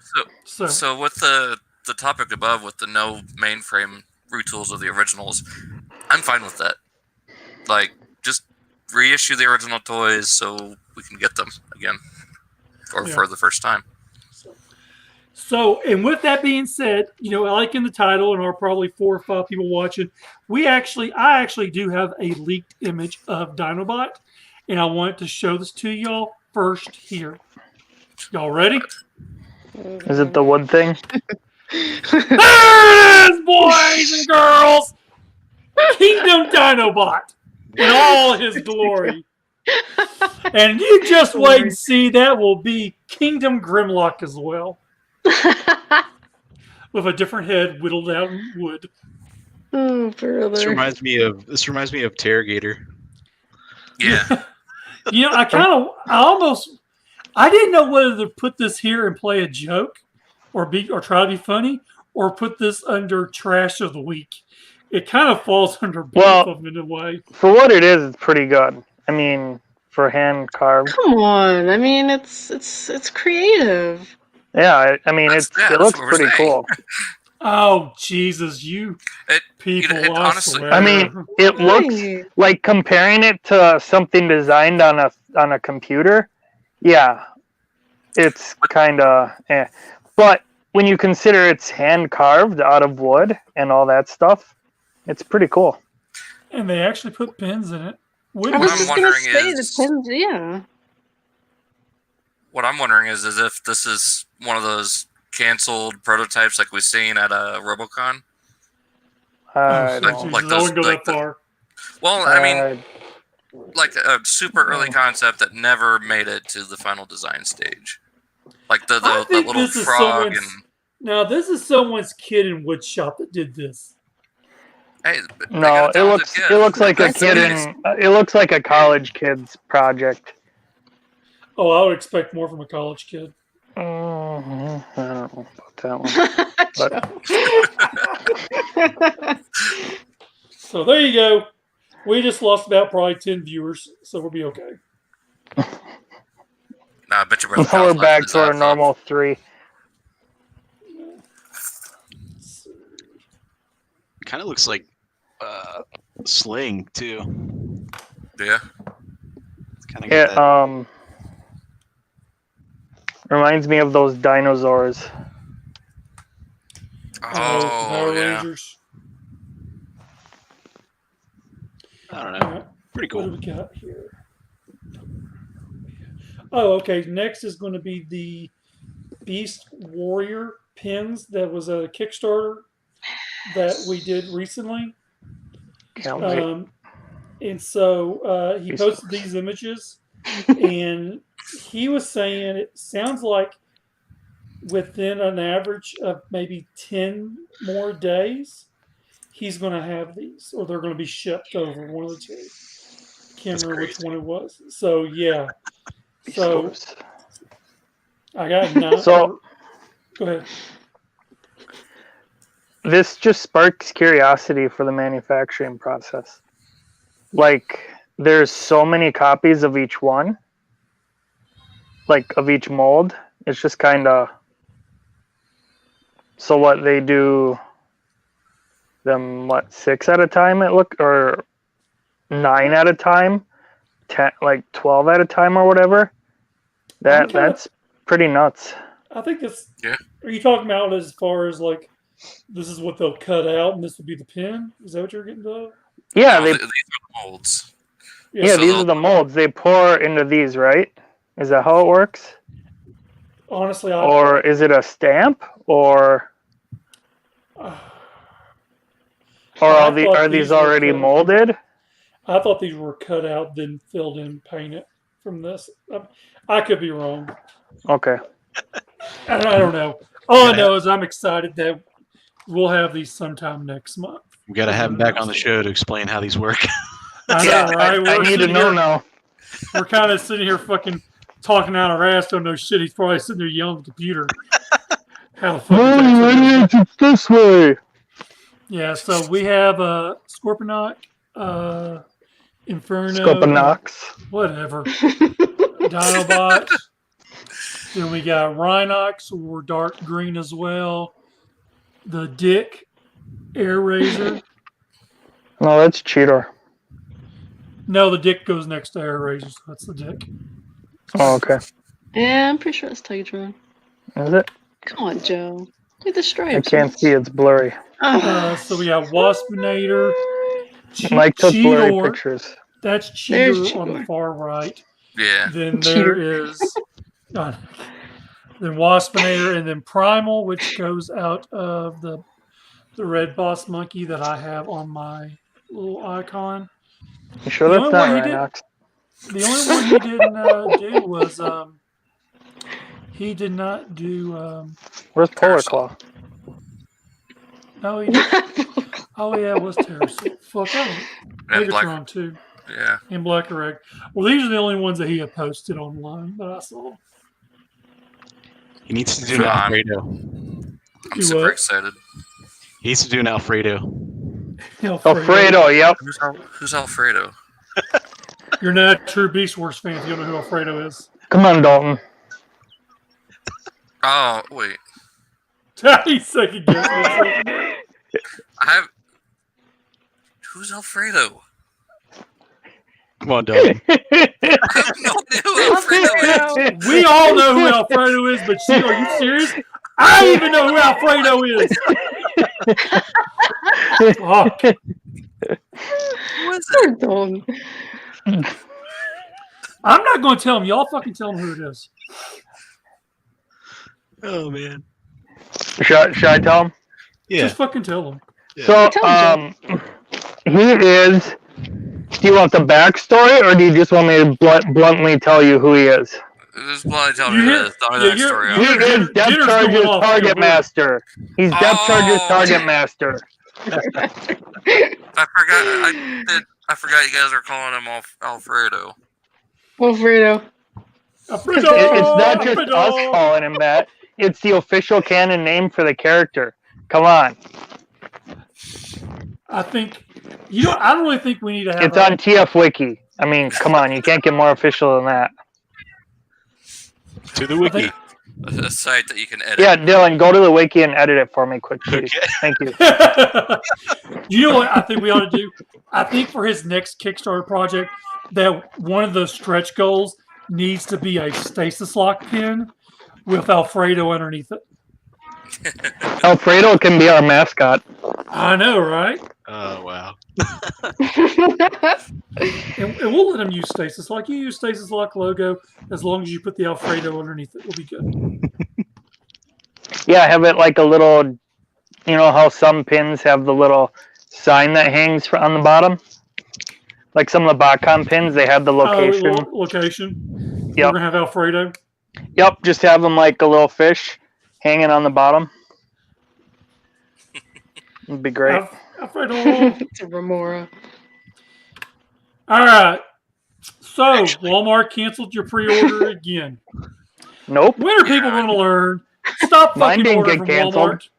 Speaker 2: So
Speaker 4: with the topic above, with the no mainframe retools of the originals, I'm fine with that. Like, just reissue the original toys so we can get them again, or
Speaker 2: Yeah.
Speaker 4: for the first time.
Speaker 2: So, and with that being said, like in the title, and are probably 4 or 5 people watching, I actually do have a leaked image of Dinobot, and I want to show this to y'all first here. Y'all ready?
Speaker 1: Is it the wood thing?
Speaker 2: There it is, boys and girls! Kingdom Dinobot in all his glory. And you just wait and see, that will be Kingdom Grimlock as well. With a different head whittled out in wood.
Speaker 3: Oh, brother.
Speaker 5: This reminds me of Terrogator.
Speaker 4: Yeah.
Speaker 2: I didn't know whether to put this here and play a joke, or try to be funny, or put this under trash of the week. It kind of falls under both of them in a way.
Speaker 1: For what it is, it's pretty good. I mean, for hand carved.
Speaker 3: Come on. I mean, it's creative.
Speaker 1: Yeah, I mean, it
Speaker 4: that's
Speaker 1: looks
Speaker 4: what we're
Speaker 1: pretty
Speaker 4: saying.
Speaker 1: cool.
Speaker 2: Oh, Jesus, you people,
Speaker 4: it
Speaker 2: I
Speaker 4: honestly-
Speaker 2: swear.
Speaker 1: I mean, it looks
Speaker 3: Right.
Speaker 1: like, comparing it to something designed on a computer. Yeah, it's kind of but when you consider it's hand carved out of wood and all that stuff, it's pretty cool.
Speaker 2: And they actually put pins in it.
Speaker 3: I was
Speaker 4: I'm
Speaker 3: just gonna
Speaker 4: wondering
Speaker 3: say
Speaker 4: is-
Speaker 3: the pins, yeah.
Speaker 4: What I'm wondering is if this is one of those canceled prototypes like we've seen at Robocon.
Speaker 1: I
Speaker 2: Jesus,
Speaker 1: don't-
Speaker 4: like
Speaker 2: I
Speaker 4: those-
Speaker 2: wouldn't go
Speaker 4: like
Speaker 2: that far.
Speaker 4: Well, I mean,
Speaker 1: uh,
Speaker 4: like a super early concept that never made it to the final design stage. Like
Speaker 2: I
Speaker 4: the
Speaker 2: think
Speaker 4: little
Speaker 2: this is
Speaker 4: frog and
Speaker 2: someone's- Now, this is someone's kid in woodshop that did this.
Speaker 4: hey, they
Speaker 1: no,
Speaker 4: got a
Speaker 1: it
Speaker 4: talented
Speaker 1: looks
Speaker 4: kid.
Speaker 1: it looks like a
Speaker 3: That's
Speaker 1: kid
Speaker 3: nice.
Speaker 1: in it looks like a college kid's project.
Speaker 2: Oh, I would expect more from a college kid.
Speaker 1: I don't know about that one.
Speaker 2: So there you go. We just lost about probably 10 viewers, so we'll be okay.
Speaker 4: Nah, I bet your brother
Speaker 1: Now
Speaker 4: Kyle's
Speaker 1: we're back
Speaker 4: laughing his
Speaker 1: to our
Speaker 4: ass off.
Speaker 1: normal 3.
Speaker 5: Kind of looks like Sling too.
Speaker 4: Yeah.
Speaker 5: Kind of
Speaker 1: It reminds me of those dinosaurs.
Speaker 4: Oh,
Speaker 2: Power
Speaker 4: yeah.
Speaker 2: Rangers.
Speaker 5: I don't know.
Speaker 2: Alright,
Speaker 5: Pretty
Speaker 2: what do
Speaker 5: cool.
Speaker 2: we got here? Oh, okay. Next is going to be the Beast Warrior pins. That was a Kickstarter that we did recently.
Speaker 1: Can't wait.
Speaker 2: And so he
Speaker 1: Beast
Speaker 2: posted
Speaker 1: Wars.
Speaker 2: these images, and he was saying it sounds like within an average of maybe 10 more days, he's going to have these, or they're going to be shipped over, one of the two. Can't
Speaker 5: That's
Speaker 2: remember which
Speaker 5: crazy.
Speaker 2: one it was. So, yeah.
Speaker 1: Beast
Speaker 2: So,
Speaker 1: Wars.
Speaker 2: I got 9.
Speaker 1: So-
Speaker 2: go ahead.
Speaker 1: This just sparks curiosity for the manufacturing process. Like, there's so many copies of each one, like of each mold. It's just kind of, so what they do, them 6 at a time or 9 at a time, 10, like 12 at a time or whatever. That's pretty nuts.
Speaker 2: I think that's.
Speaker 4: Yeah.
Speaker 2: Are you talking about as far as like this is what they'll cut out and this would be the pin? Is that what you're getting to?
Speaker 1: Yeah,
Speaker 4: these are the molds.
Speaker 1: Yeah,
Speaker 4: So
Speaker 1: these are the molds. They pour into these, right? Is that how it works?
Speaker 2: Honestly,
Speaker 1: or is it a stamp, or are these already molded?
Speaker 2: I thought these were cut out, then filled in, painted from this. I could be wrong.
Speaker 1: Okay.
Speaker 2: I don't know. All I know is I'm excited that we'll have these sometime next month.
Speaker 5: We got to have him back on the show to explain how these work.
Speaker 2: I know, right?
Speaker 1: I need to know now.
Speaker 2: We're kind of sitting here fucking talking out our ass, don't know shit. He's probably sitting there yelling at the computer. How the fuck is that?
Speaker 1: It's this way.
Speaker 2: Yeah, so we have Scorponok, Inferno,
Speaker 1: Scorponox.
Speaker 2: whatever, Dinobot. Then we got Rhinox, or dark green as well. The Dick, Air Razor.
Speaker 1: No, that's Cheetor.
Speaker 2: No, the Dick goes next to Air Razor, so that's the Dick.
Speaker 1: Oh, okay.
Speaker 3: Yeah, I'm pretty sure it's Tigatron.
Speaker 1: Is it?
Speaker 3: Come on, Joe. Look at the stripes.
Speaker 1: I can't see. It's blurry.
Speaker 2: So we got Waspinator.
Speaker 1: Mike took blurry
Speaker 2: Cheetor.
Speaker 1: pictures.
Speaker 2: That's
Speaker 3: There's
Speaker 2: Cheetor on the
Speaker 3: Cheetor.
Speaker 2: far right.
Speaker 4: Yeah.
Speaker 2: Then there is then Waspinator, and then Primal, which goes out of the red boss monkey that I have on my little icon.
Speaker 1: You sure
Speaker 2: The
Speaker 1: that's
Speaker 2: only
Speaker 1: not
Speaker 2: one he
Speaker 1: Rhinox?
Speaker 2: The only one he didn't do was he did not do
Speaker 1: Where's Polar
Speaker 4: Carousel.
Speaker 1: Claw?
Speaker 2: no he did. Oh yeah, it was Terrasil. Fuck,
Speaker 4: And Black.
Speaker 2: Megatron too.
Speaker 4: Yeah.
Speaker 2: And Black Reg. Well, these are the only ones that he had posted online that I saw.
Speaker 5: He needs to do an Alfredo.
Speaker 4: I'm
Speaker 2: Do
Speaker 4: super
Speaker 2: what?
Speaker 4: excited.
Speaker 5: He needs to do an Alfredo.
Speaker 1: Alfredo, yep.
Speaker 4: Who's Alfredo?
Speaker 2: You're not a true Beast Wars fan if you don't know who Alfredo is.
Speaker 1: Come on, Dalton.
Speaker 4: Oh, wait.
Speaker 2: He's second guessing himself.
Speaker 4: I have. Who's Alfredo?
Speaker 5: Come on, Dalton.
Speaker 4: I have no idea who Alfredo is.
Speaker 2: We all know who Alfredo is, but she, are you serious? I don't even know who Alfredo is. Fuck.
Speaker 4: Who is
Speaker 3: Poor
Speaker 4: it?
Speaker 3: Dalton.
Speaker 2: I'm not going to tell him. Y'all fucking tell him who it is.
Speaker 5: Oh, man.
Speaker 1: Should I tell him?
Speaker 5: Yeah.
Speaker 2: Just fucking tell him.
Speaker 1: So,
Speaker 3: Tell him,
Speaker 1: he is. Do you want the backstory, or do you just want me to bluntly tell you who he is?
Speaker 4: This is what I tell
Speaker 2: You
Speaker 4: you
Speaker 2: hear-
Speaker 4: this. Tell me
Speaker 2: yeah,
Speaker 4: that
Speaker 2: you're-
Speaker 4: story.
Speaker 1: He
Speaker 2: you're-
Speaker 1: is Depth
Speaker 2: Dinner's
Speaker 1: Charge's
Speaker 2: going off.
Speaker 1: target
Speaker 2: Yeah,
Speaker 1: master. He's Depth Charge's
Speaker 4: Oh.
Speaker 1: target master.
Speaker 4: I forgot you guys are calling him Alfredo.
Speaker 3: Alfredo.
Speaker 2: Alfredo!
Speaker 1: It's not just
Speaker 2: Alfredo!
Speaker 1: us calling him that. It's the official canon name for the character. Come on.
Speaker 2: I think, I don't really think we need to have
Speaker 1: It's on TF Wiki. I mean, come on. You can't get more official than that.
Speaker 5: To the wiki.
Speaker 4: A site that you can edit.
Speaker 1: Yeah, Dylan, go to the wiki and edit it for me quick, please.
Speaker 5: Okay.
Speaker 1: Thank you.
Speaker 2: You know what I think we ought to do? I think for his next Kickstarter project, that one of the stretch goals needs to be a stasis lock pin with Alfredo underneath it.
Speaker 1: Alfredo can be our mascot.
Speaker 2: I know, right?
Speaker 5: Oh, wow.
Speaker 2: And we'll let him use stasis lock. You use stasis lock logo as long as you put the Alfredo underneath it. We'll be good.
Speaker 1: Yeah, have it like a little, you know how some pins have the little sign that hangs on the bottom? Like some of the Botcon pins, they have the location.
Speaker 2: Location. We're
Speaker 1: Yep.
Speaker 2: gonna have Alfredo.
Speaker 1: Yep, just have them like a little fish hanging on the bottom. It'd be great.
Speaker 2: Alfredo.
Speaker 3: It's a Remora.
Speaker 2: All right. So Walmart canceled your pre-order again.
Speaker 1: Nope.
Speaker 2: When are people going to learn? Stop
Speaker 1: Mine
Speaker 2: fucking
Speaker 1: didn't
Speaker 2: ordering
Speaker 1: get
Speaker 2: from
Speaker 1: canceled.
Speaker 2: Walmart.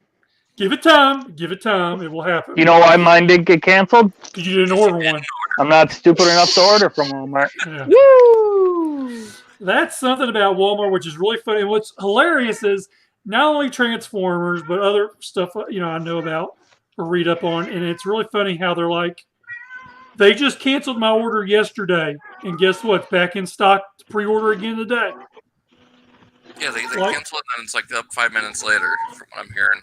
Speaker 2: Give it time. Give it time. It will happen.
Speaker 1: You know why mine did get canceled?
Speaker 2: Because you didn't order one.
Speaker 1: I'm not stupid enough to order from Walmart.
Speaker 2: Yeah.
Speaker 3: Woo!
Speaker 2: That's something about Walmart, which is really funny. And what's hilarious is not only Transformers, but other stuff I know about. read up on, and it's really funny how they're like, they just canceled my order yesterday, and guess what? It's back in stock to pre-order again today.
Speaker 4: Yeah, they cancel it, and it's like up 5 minutes later, from what I'm hearing.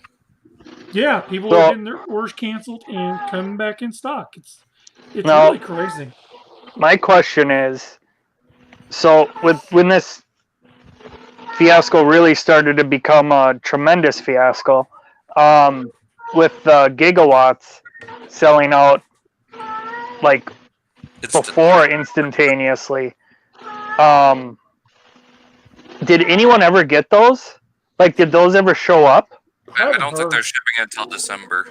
Speaker 2: Yeah, people are getting their orders canceled and coming back in stock. It's really crazy.
Speaker 1: My question is, so when this fiasco really started to become a tremendous fiasco, with gigawatts selling out like before instantaneously, did anyone ever get those? Like, did those ever show up?
Speaker 4: I don't think they're shipping it until December.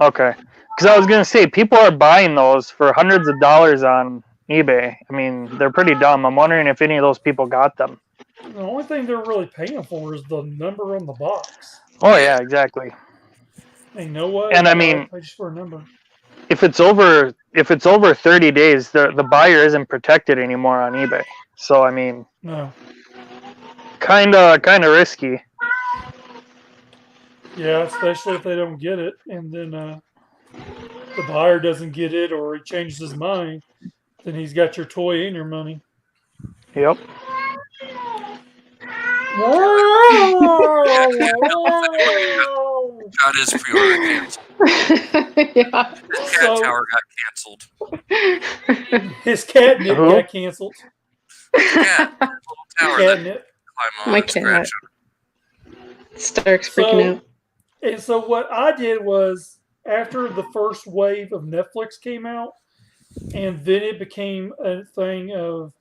Speaker 1: Okay. Because I was going to say, people are buying those for hundreds of dollars on eBay. I mean, they're pretty dumb. I'm wondering if any of those people got them.
Speaker 2: The only thing they're really paying for is the number on the box.
Speaker 1: Oh, yeah, exactly.
Speaker 2: Hey, no way.
Speaker 1: And I mean,
Speaker 2: pay just for a number.
Speaker 1: If it's over 30 days, the buyer isn't protected anymore on eBay. So, I mean,
Speaker 2: no.
Speaker 1: Kind of risky.
Speaker 2: Yeah, especially if they don't get it, and then the buyer doesn't get it, or he changes his mind, then he's got your toy and your money.
Speaker 1: Yep.
Speaker 4: Got his pre-order canceled.
Speaker 3: Yeah.
Speaker 4: His cat tower got canceled.
Speaker 2: His catnip got canceled.
Speaker 4: Yeah, little tower
Speaker 2: catnip.
Speaker 3: My cat. Stark's freaking out.
Speaker 2: And so what I did was, after the first wave of Netflix came out, and then it became a thing of,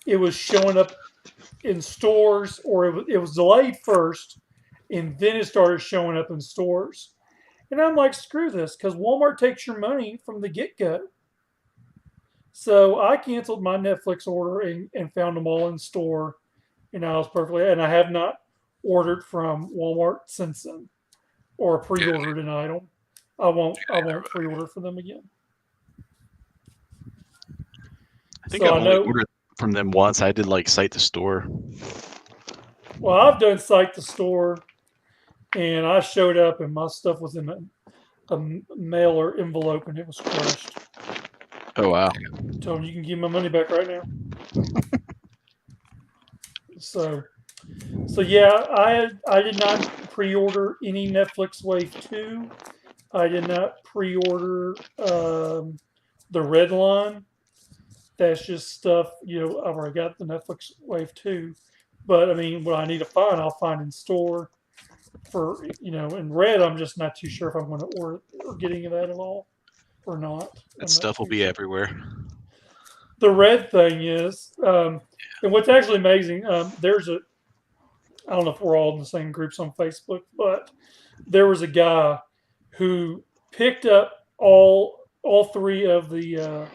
Speaker 2: it was showing up in stores, or it was delayed first, and then it started showing up in stores. And I'm like, screw this, because Walmart takes your money from the get-go. So I canceled my Netflix order and found them all in store, and I was perfectly, and I have not ordered from Walmart since then, or pre-ordered an item. I won't pre-order for them again.
Speaker 5: I think I've only ordered from them once. I did like site to store.
Speaker 2: Well, I've done site to store, and I showed up and my stuff was in a mailer envelope and it was crushed.
Speaker 5: Oh wow!
Speaker 2: Told him, you can give my money back right now. So yeah, I did not pre-order any Netflix Wave 2. I did not pre-order the Red Line. That's just stuff, I've already got the Netflix Wave 2. But I mean, what I need to find, I'll find in store. For in Red, I'm just not too sure if I'm going to order or get any of that at all or not.
Speaker 5: That stuff will be everywhere.
Speaker 2: The Red thing is, and what's actually amazing, there's I don't know if we're all in the same groups on Facebook, but there was a guy who picked up all three of the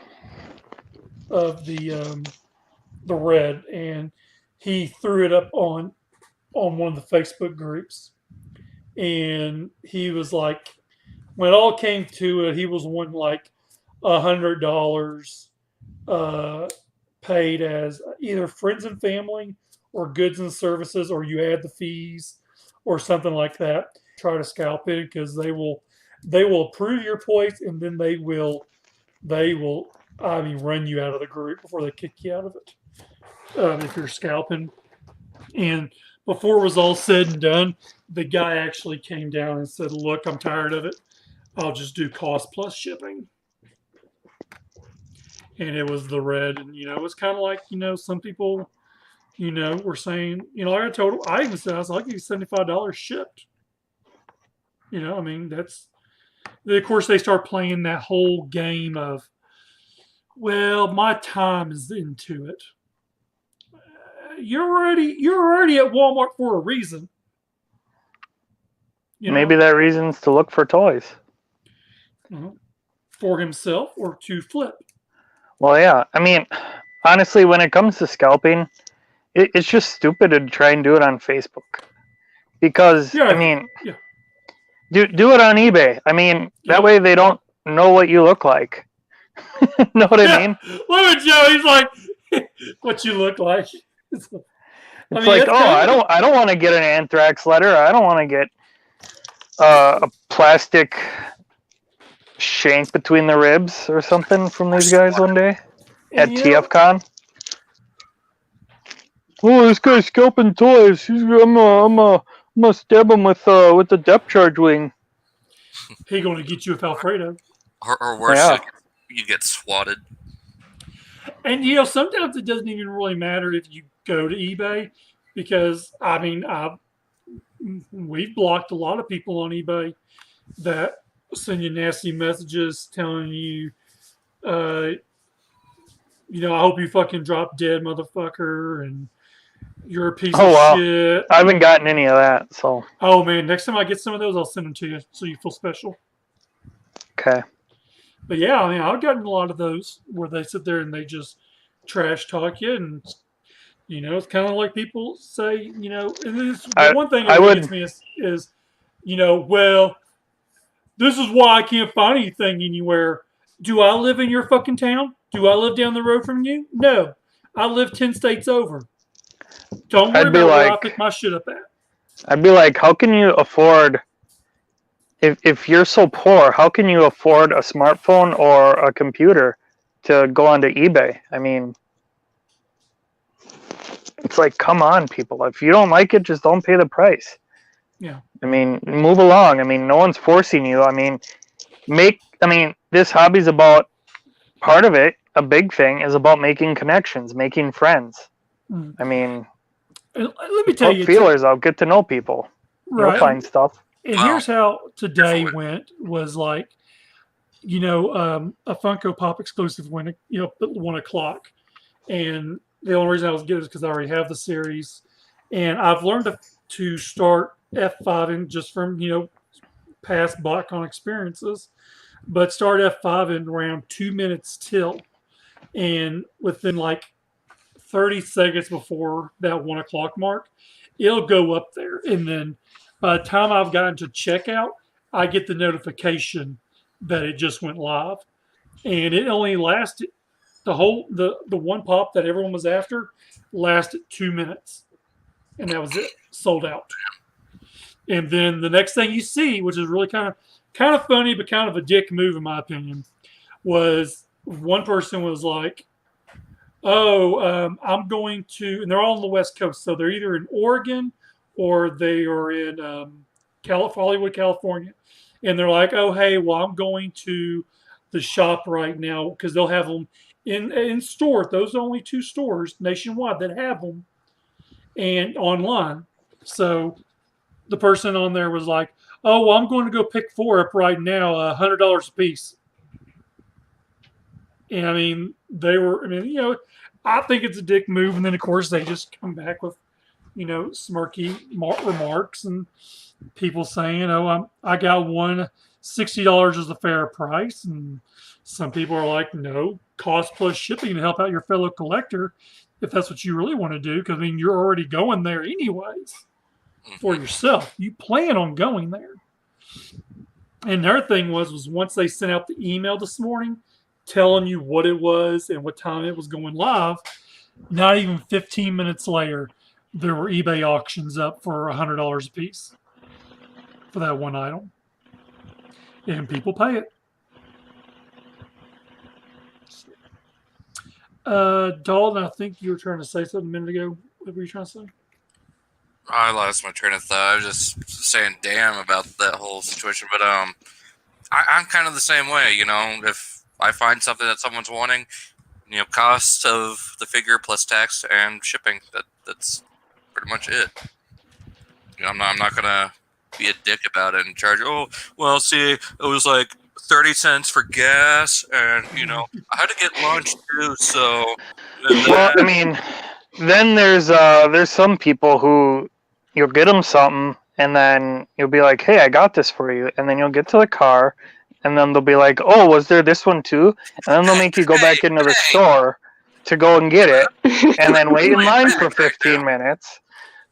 Speaker 2: Red, and he threw it up on one of the Facebook groups, and he was like, when it all came to it, he was wanting like $100 paid as either friends and family or goods and services, or you add the fees or something like that. Try to scalp it, because they will approve your points, and then they will run you out of the group before they kick you out of it, if you're scalping. And before it was all said and done, the guy actually came down and said, look, I'm tired of it. I'll just do cost plus shipping. And it was the Red. And, it was kind of like, some people, were saying, like I told him, I even said, I was like, I'll give you $75 shipped. I mean, that's, of course, they start playing that whole game of, well, my time is into it. You're already at Walmart for a reason.
Speaker 1: Maybe that reason's to look for toys.
Speaker 2: For himself or to flip.
Speaker 1: Well, yeah. I mean, honestly, when it comes to scalping, it's just stupid to try and do it on Facebook. Because, do it on eBay. I mean, that way they don't know what you look like. Know what I mean?
Speaker 2: Look at Joe. He's like, what you look like.
Speaker 1: It's like, I don't want to get an anthrax letter. I don't want to get a plastic shank between the ribs or something from these guys one day at
Speaker 2: And, you know,
Speaker 1: TFCon. Oh, this guy's scalping toys. I'm gonna stab him with the depth charge wing.
Speaker 2: he going to get you with Alfredo.
Speaker 4: Or worse,
Speaker 1: Yeah.
Speaker 4: you get swatted.
Speaker 2: And you know, sometimes it doesn't even really matter if you go to eBay, because I mean, we've blocked a lot of people on eBay that send you nasty messages telling you, you know, I hope you fucking drop dead, motherfucker, and you're a piece
Speaker 1: Oh,
Speaker 2: of
Speaker 1: wow.
Speaker 2: shit.
Speaker 1: I haven't gotten any of that, so
Speaker 2: Oh man, next time I get some of those, I'll send them to you so you feel special.
Speaker 1: okay.
Speaker 2: But yeah, I mean, I've gotten a lot of those where they sit there and they just trash talk you, and you know, it's kind of like people say, you know, and the one thing that gets me is, you know, well, this is why I can't find anything anywhere. Do I live in your fucking town? Do I live down the road from you? No, I live 10 states over. Don't worry
Speaker 1: I'd be
Speaker 2: about where I
Speaker 1: like-
Speaker 2: pick my shit up at.
Speaker 1: I'd be like, how can you afford? If you're so poor, how can you afford a smartphone or a computer to go onto eBay? I mean, it's like, come on, people. If you don't like it, just don't pay the price.
Speaker 2: Yeah.
Speaker 1: I mean, move along. I mean, no one's forcing you. I mean, this hobby's about, part of it, a big thing, is about making connections, making friends.
Speaker 2: Mm.
Speaker 1: I mean,
Speaker 2: And let me tell
Speaker 1: put
Speaker 2: you,
Speaker 1: feelers out, get to know people.
Speaker 2: right?
Speaker 1: You'll find stuff.
Speaker 2: And
Speaker 4: Wow.
Speaker 2: here's how today
Speaker 4: Definitely.
Speaker 2: went: was like, you know, a Funko Pop exclusive went, you know, at 1 o'clock, and the only reason I was getting it is because I already have the series, and I've learned to start F5 in just from, you know, past BotCon experiences, but start F5 in around 2 minutes till, and within like 30 seconds before that 1 o'clock mark, it'll go up there, and then by the time I've gotten to checkout, I get the notification that it just went live, and it only lasted the one pop that everyone was after lasted 2 minutes, and that was it, sold out. And then the next thing you see, which is really kind of funny but kind of a dick move in my opinion, was one person was like, "Oh, I'm going to," and they're all on the West Coast, so they're either in Oregon or they are in Hollywood, California, and they're like, "Oh, hey, well, I'm going to the shop right now," because they'll have them in stores. Those are only 2 stores nationwide that have them, and online. So the person on there was like, "Oh, well, I'm going to go pick 4 up right now, $100 a piece." And I mean, you know, I think it's a dick move, and then of course they just come back with, you know, smirky remarks and people saying, "Oh, I got one, $60 is the fair price," and some people are like, "No, cost plus shipping to help out your fellow collector, if that's what you really want to do, because I mean, you're already going there anyways for yourself. You plan on going there." And their thing was once they sent out the email this morning telling you what it was and what time it was going live, not even 15 minutes later, there were eBay auctions up for $100 a piece for that one item. And people pay it. Dalton, I think you were trying to say something a minute ago. What were you trying to say?
Speaker 4: I lost my train of thought. I was just saying damn about that whole situation. But I'm kind of the same way, you know. If I find something that someone's wanting, you know, cost of the figure plus tax and shipping, that's pretty much it. You know, I'm not gonna be a dick about it and charge, "Oh, well, see, it was like 30 cents for gas, and, you know, I had to get lunch too, so..."
Speaker 1: Well, I mean, then there's some people who you'll get them something, and then you'll be like, "Hey, I got this for you," and then you'll get to the car, and then they'll be like, "Oh, was there this one too?" And then they'll make you go back into the store to go and get it, and then wait in line for 15 minutes.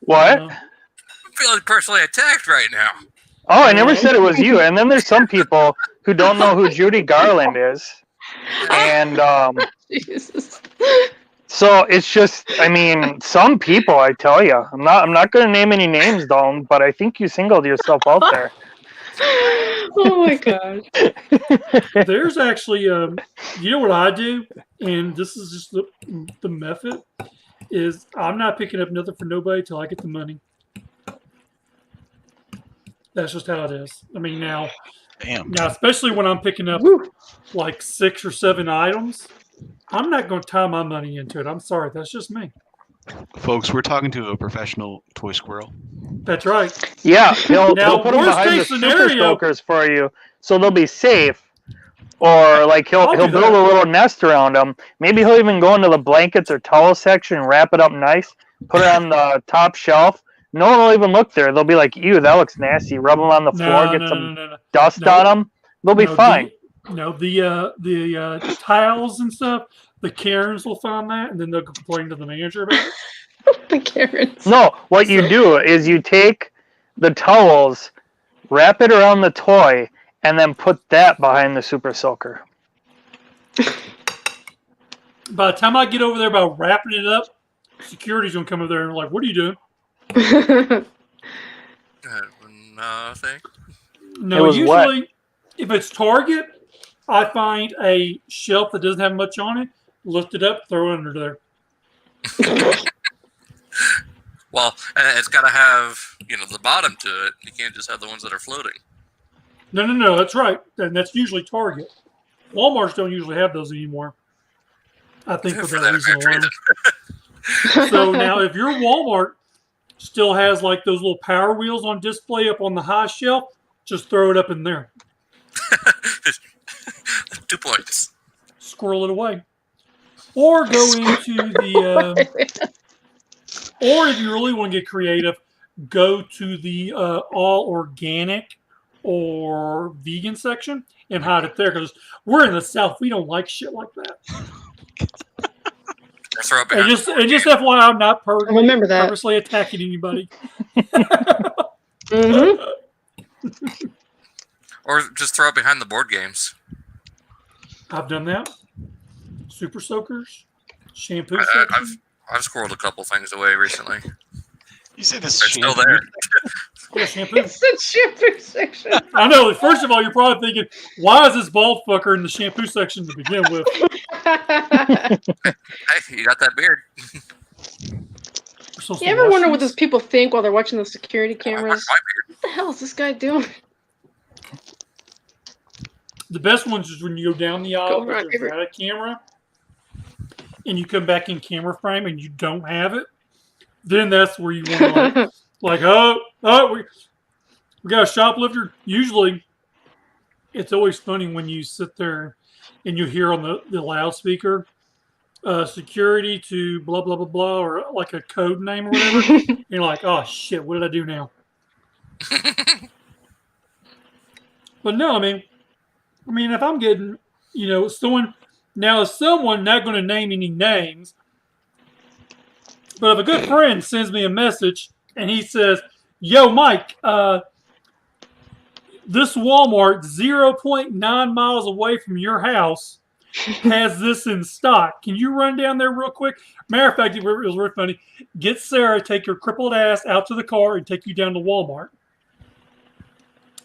Speaker 1: What?
Speaker 2: Uh,
Speaker 4: I'm feeling personally attacked right now.
Speaker 1: Oh, I never said it was you. And then there's some people who don't know who Judy Garland is, and
Speaker 3: Jesus.
Speaker 1: so it's just, I mean, some people, I tell you, I'm not going to name any names, Dalton, but I think you singled yourself out there.
Speaker 3: Oh my god.
Speaker 2: There's actually, you know what I do, and this is just the method, is I'm not picking up nothing for nobody till I get the money. That's just how it is. I mean, now, especially when I'm picking up like 6 or 7 items, I'm not going to tie my money into it. I'm sorry, that's just me.
Speaker 5: Folks, we're talking to a professional toy squirrel.
Speaker 2: That's right.
Speaker 1: Yeah, he'll put them
Speaker 2: worst
Speaker 1: behind the
Speaker 2: case
Speaker 1: super
Speaker 2: scenario-
Speaker 1: soakers for you, so they'll be safe. Or like he'll
Speaker 2: I'll do
Speaker 1: build
Speaker 2: that.
Speaker 1: a little nest around them. Maybe he'll even go into the blankets or towel section and wrap it up nice. Put it on the top shelf. No one will even look there. They'll be like, "Ew, that looks nasty." Rub them on the floor, get some dust on them. They'll be fine.
Speaker 2: The tiles and stuff. The Karens will find that, and then they'll complain to the manager about it.
Speaker 3: The Karens.
Speaker 1: No, what you do is you take the towels, wrap it around the toy, and then put that behind the super soaker.
Speaker 2: By the time I get over there by wrapping it up, security's gonna come over there and like, "What are you doing?"
Speaker 4: Nothing.
Speaker 2: No,
Speaker 1: It was
Speaker 2: usually if it's Target, I find a shelf that doesn't have much on it, lift it up, throw it under there.
Speaker 4: Well, and it's got to have the bottom to it. You can't just have the ones that are floating.
Speaker 2: No, that's right. And that's usually Target. Walmarts don't usually have those anymore. I think for that reason alone. So now if your Walmart still has like those little power wheels on display up on the high shelf, just throw it up in there.
Speaker 4: 2 points.
Speaker 2: Squirrel it away. Or go into the... or if you really want to get creative, go to the all organic or vegan section and hide it there, because we're in the South. We don't like shit like that.
Speaker 4: Throw it
Speaker 2: And
Speaker 4: behind
Speaker 2: just FYI, I'm not
Speaker 3: remember that.
Speaker 2: purposely attacking anybody.
Speaker 4: Or just throw it behind the board games.
Speaker 2: I've done that. Super soakers, shampoo
Speaker 4: I've
Speaker 2: section.
Speaker 4: squirreled a couple things away recently.
Speaker 5: You say this
Speaker 4: They're still there.
Speaker 2: Yeah, shampoo.
Speaker 3: It's the shampoo section.
Speaker 2: I know. First of all, you're probably thinking, why is this bald fucker in the shampoo section to begin with?
Speaker 4: Hey, you got that beard.
Speaker 3: You ever wonder what those people think while they're watching the security cameras?
Speaker 4: My beard.
Speaker 3: What the hell is this guy doing?
Speaker 2: The best ones is when you go down the aisle
Speaker 3: Go right,
Speaker 2: with your a camera and you come back in camera frame and you don't have it. Then that's where you want to like we got a shoplifter. Usually it's always funny when you sit there and you hear on the loudspeaker security to blah blah blah blah, or like a code name or whatever. And you're like, oh shit, what did I do now? But no, I mean, if I'm getting, someone not going to name any names, but if a good friend sends me a message and he says, "Yo, Mike, this Walmart 0.9 miles away from your house has this in stock. Can you run down there real quick?" Matter of fact, it was really funny. Get Sarah, take your crippled ass out to the car and take you down to Walmart.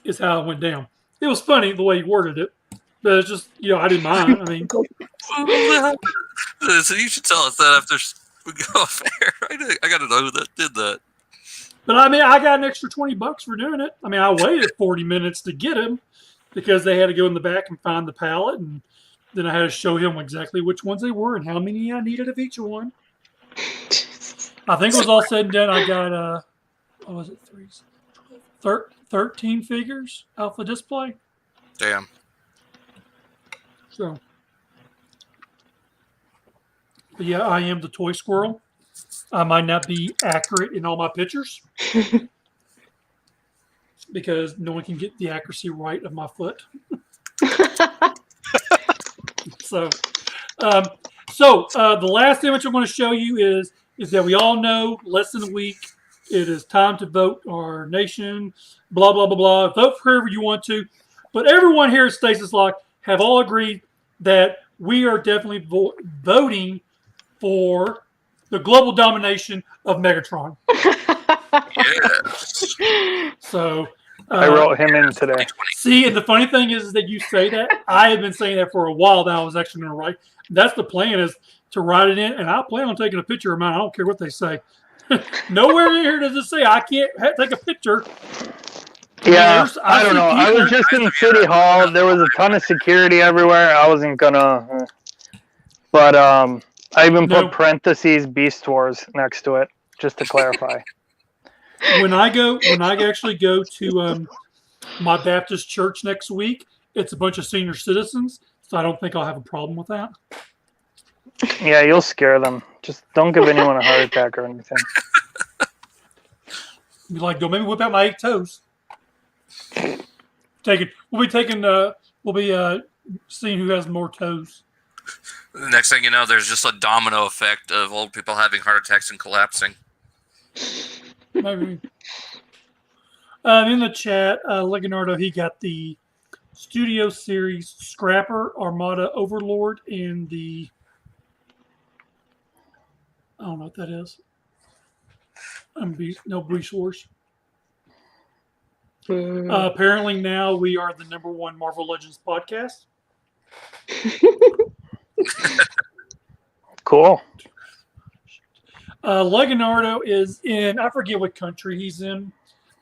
Speaker 2: Is how it went down. It was funny the way he worded it, but it's just, I didn't mind. I mean,
Speaker 4: so you should tell us that after we go off air. I got to know who that did that.
Speaker 2: but I mean, I got an extra $20 for doing it. I mean, I waited 40 minutes to get him because they had to go in the back and find the pallet, and then I had to show him exactly which ones they were and how many I needed of each one. I think it was all said and done. I got, what was it, 13 figures off the display.
Speaker 4: Damn.
Speaker 2: So, but yeah, I am the toy squirrel. I might not be accurate in all my pictures because no one can get the accuracy right of my foot. So the last image I'm going to show you is that we all know less than a week. It is time to vote our nation, blah, blah, blah, blah. Vote for whoever you want to. But everyone here at Stasis Lock have all agreed that we are definitely voting for the global domination of Megatron.
Speaker 4: Yes.
Speaker 2: So
Speaker 1: I wrote him in today.
Speaker 2: See, and the funny thing is that you say that. I have been saying that for a while now. I was actually going to write. That's the plan, is to write it in, and I plan on taking a picture of mine. I don't care what they say. Nowhere in here does it say I can't take a picture.
Speaker 1: Yeah, I don't know. I was just in City Hall. There was a ton of security everywhere. I wasn't gonna, but I even put parentheses Beast Wars next to it just to clarify.
Speaker 2: When I actually go to my Baptist church next week, it's a bunch of senior citizens, so I don't think I'll have a problem with that.
Speaker 1: Yeah, you'll scare them. Just don't give anyone a heart attack or anything.
Speaker 2: Be like, go maybe whip out my 8 toes. We'll be seeing who has more toes.
Speaker 4: The next thing you know, there's just a domino effect of old people having heart attacks and collapsing.
Speaker 2: Maybe. In the chat, Leonardo, he got the Studio Series Scrapper, Armada Overlord, and the... I don't know what that is. Beast Wars. Apparently now we are the #1 Marvel Legends podcast.
Speaker 1: Cool.
Speaker 2: Leonardo is in, I forget what country he's in.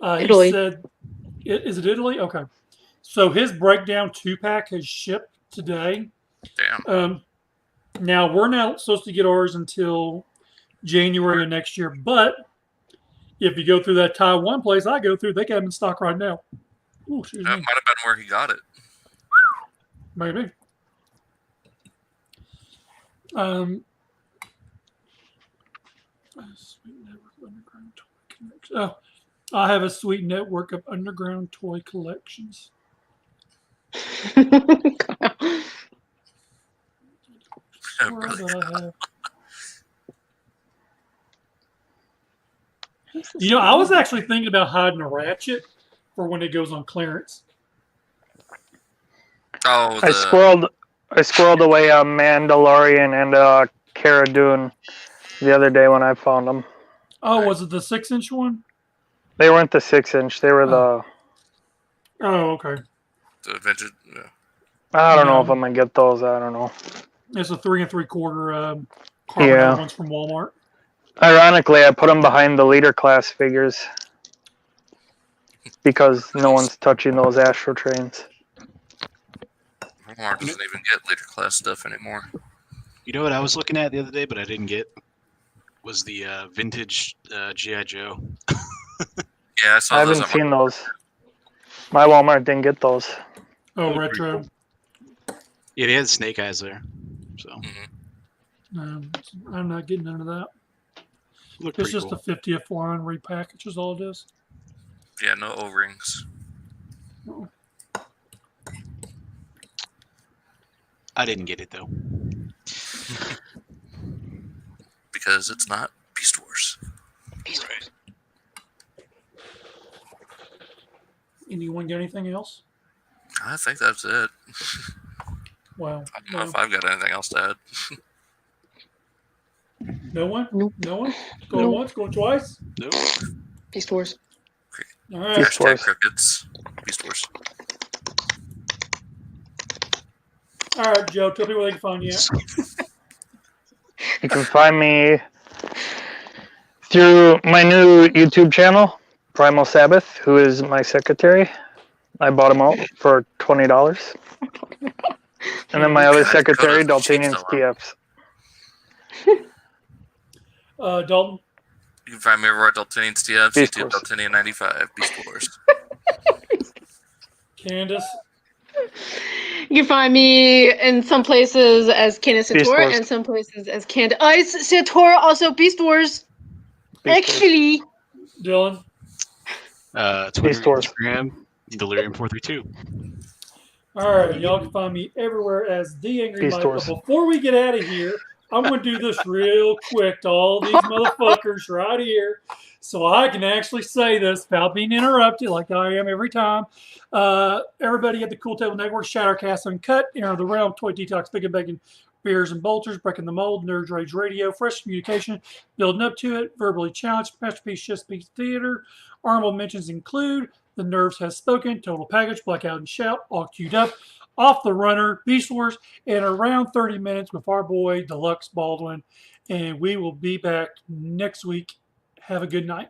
Speaker 3: Italy.
Speaker 2: He said, is it Italy? Okay. So his Breakdown 2-pack has shipped today.
Speaker 4: Damn.
Speaker 2: Now, we're not supposed to get ours until January of next year, but if you go through that Taiwan place I go through, they got them in stock right now. Ooh,
Speaker 4: that might have been where he got it.
Speaker 2: Maybe. I have a sweet network of underground toy collections. You know, I was actually thinking about hiding a Ratchet for when it goes on clearance.
Speaker 4: Oh,
Speaker 1: I squirreled away a Mandalorian and a Cara Dune the other day when I found them.
Speaker 2: Oh, was it the 6-inch one?
Speaker 1: They weren't the 6-inch. They were the...
Speaker 2: Oh, okay.
Speaker 4: The vintage. Yeah.
Speaker 1: I don't know if I'm going to get those. I don't know.
Speaker 2: It's a 3 3/4 carbon ones from Walmart.
Speaker 1: Ironically, I put them behind the leader class figures because no one's touching those Astro Trains.
Speaker 4: Walmart doesn't even get leader class stuff anymore.
Speaker 5: You know what I was looking at the other day, but I didn't get? Was the vintage G.I. Joe.
Speaker 4: Yeah, I saw
Speaker 1: I
Speaker 4: those.
Speaker 1: haven't seen those. My Walmart didn't get those.
Speaker 2: Oh, retro.
Speaker 5: Yeah, they had Snake Eyes there. So
Speaker 2: I'm not getting into that. It's just
Speaker 5: cool.
Speaker 2: a 50th line repackage is all it is.
Speaker 4: Yeah, no O-rings.
Speaker 2: Oh.
Speaker 5: I didn't get it, though.
Speaker 4: Because it's not Beast Wars.
Speaker 5: Right.
Speaker 2: Anyone got anything else?
Speaker 4: I think that's it.
Speaker 2: Wow.
Speaker 4: I don't know if I've got anything else to add.
Speaker 2: No one?
Speaker 3: Nope.
Speaker 2: No one? Going once, going twice?
Speaker 5: Nope.
Speaker 3: Beast Wars.
Speaker 2: All right.
Speaker 1: Beast Wars.
Speaker 4: Hashtag crickets. Beast Wars.
Speaker 2: All right, Joe, tell people where they can find you at.
Speaker 1: You can find me through my new YouTube channel, Primal Sabbath, who is my secretary. I bought him out for $20. And then my other secretary, Daltanian's TFs.
Speaker 2: Dalton?
Speaker 4: You can find me over at Daltanian's TFs,
Speaker 1: Beast
Speaker 4: YouTube
Speaker 1: Wars.
Speaker 4: Daltanian95, Beast Wars.
Speaker 2: Candace?
Speaker 3: You can find me in some places as Candace
Speaker 1: Beast
Speaker 3: Sator
Speaker 1: Wars.
Speaker 3: and some places as Candace Sator, also Beast Wars. Actually.
Speaker 2: Dylan?
Speaker 5: Twitter,
Speaker 1: Beast Wars.
Speaker 5: Instagram, Delirium432.
Speaker 2: All right, y'all can find me everywhere as The Angry
Speaker 1: Beast
Speaker 2: Mike.
Speaker 1: Wars.
Speaker 2: But before we get out of here, I'm going to do this real quick to all these motherfuckers right here so I can actually say this without being interrupted like I am every time. Everybody at the Cool Table Network, Shattercast, Uncut, Enter the Realm, Toy Detox, Figga Bangin, Beers and Bolters, Breaking the Mold, Nerd Rage Radio, Fresh Communication, Building Up to It, Verbally Challenged, Masterpiece, Shitpiece Theater. Honorable mentions include The Nerves Has Spoken, Total Package, Blackout and Shout, all queued up. Off the Runner, Beast Wars, and around 30 minutes with our boy Deluxe Baldwin. And we will be back next week. Have a good night.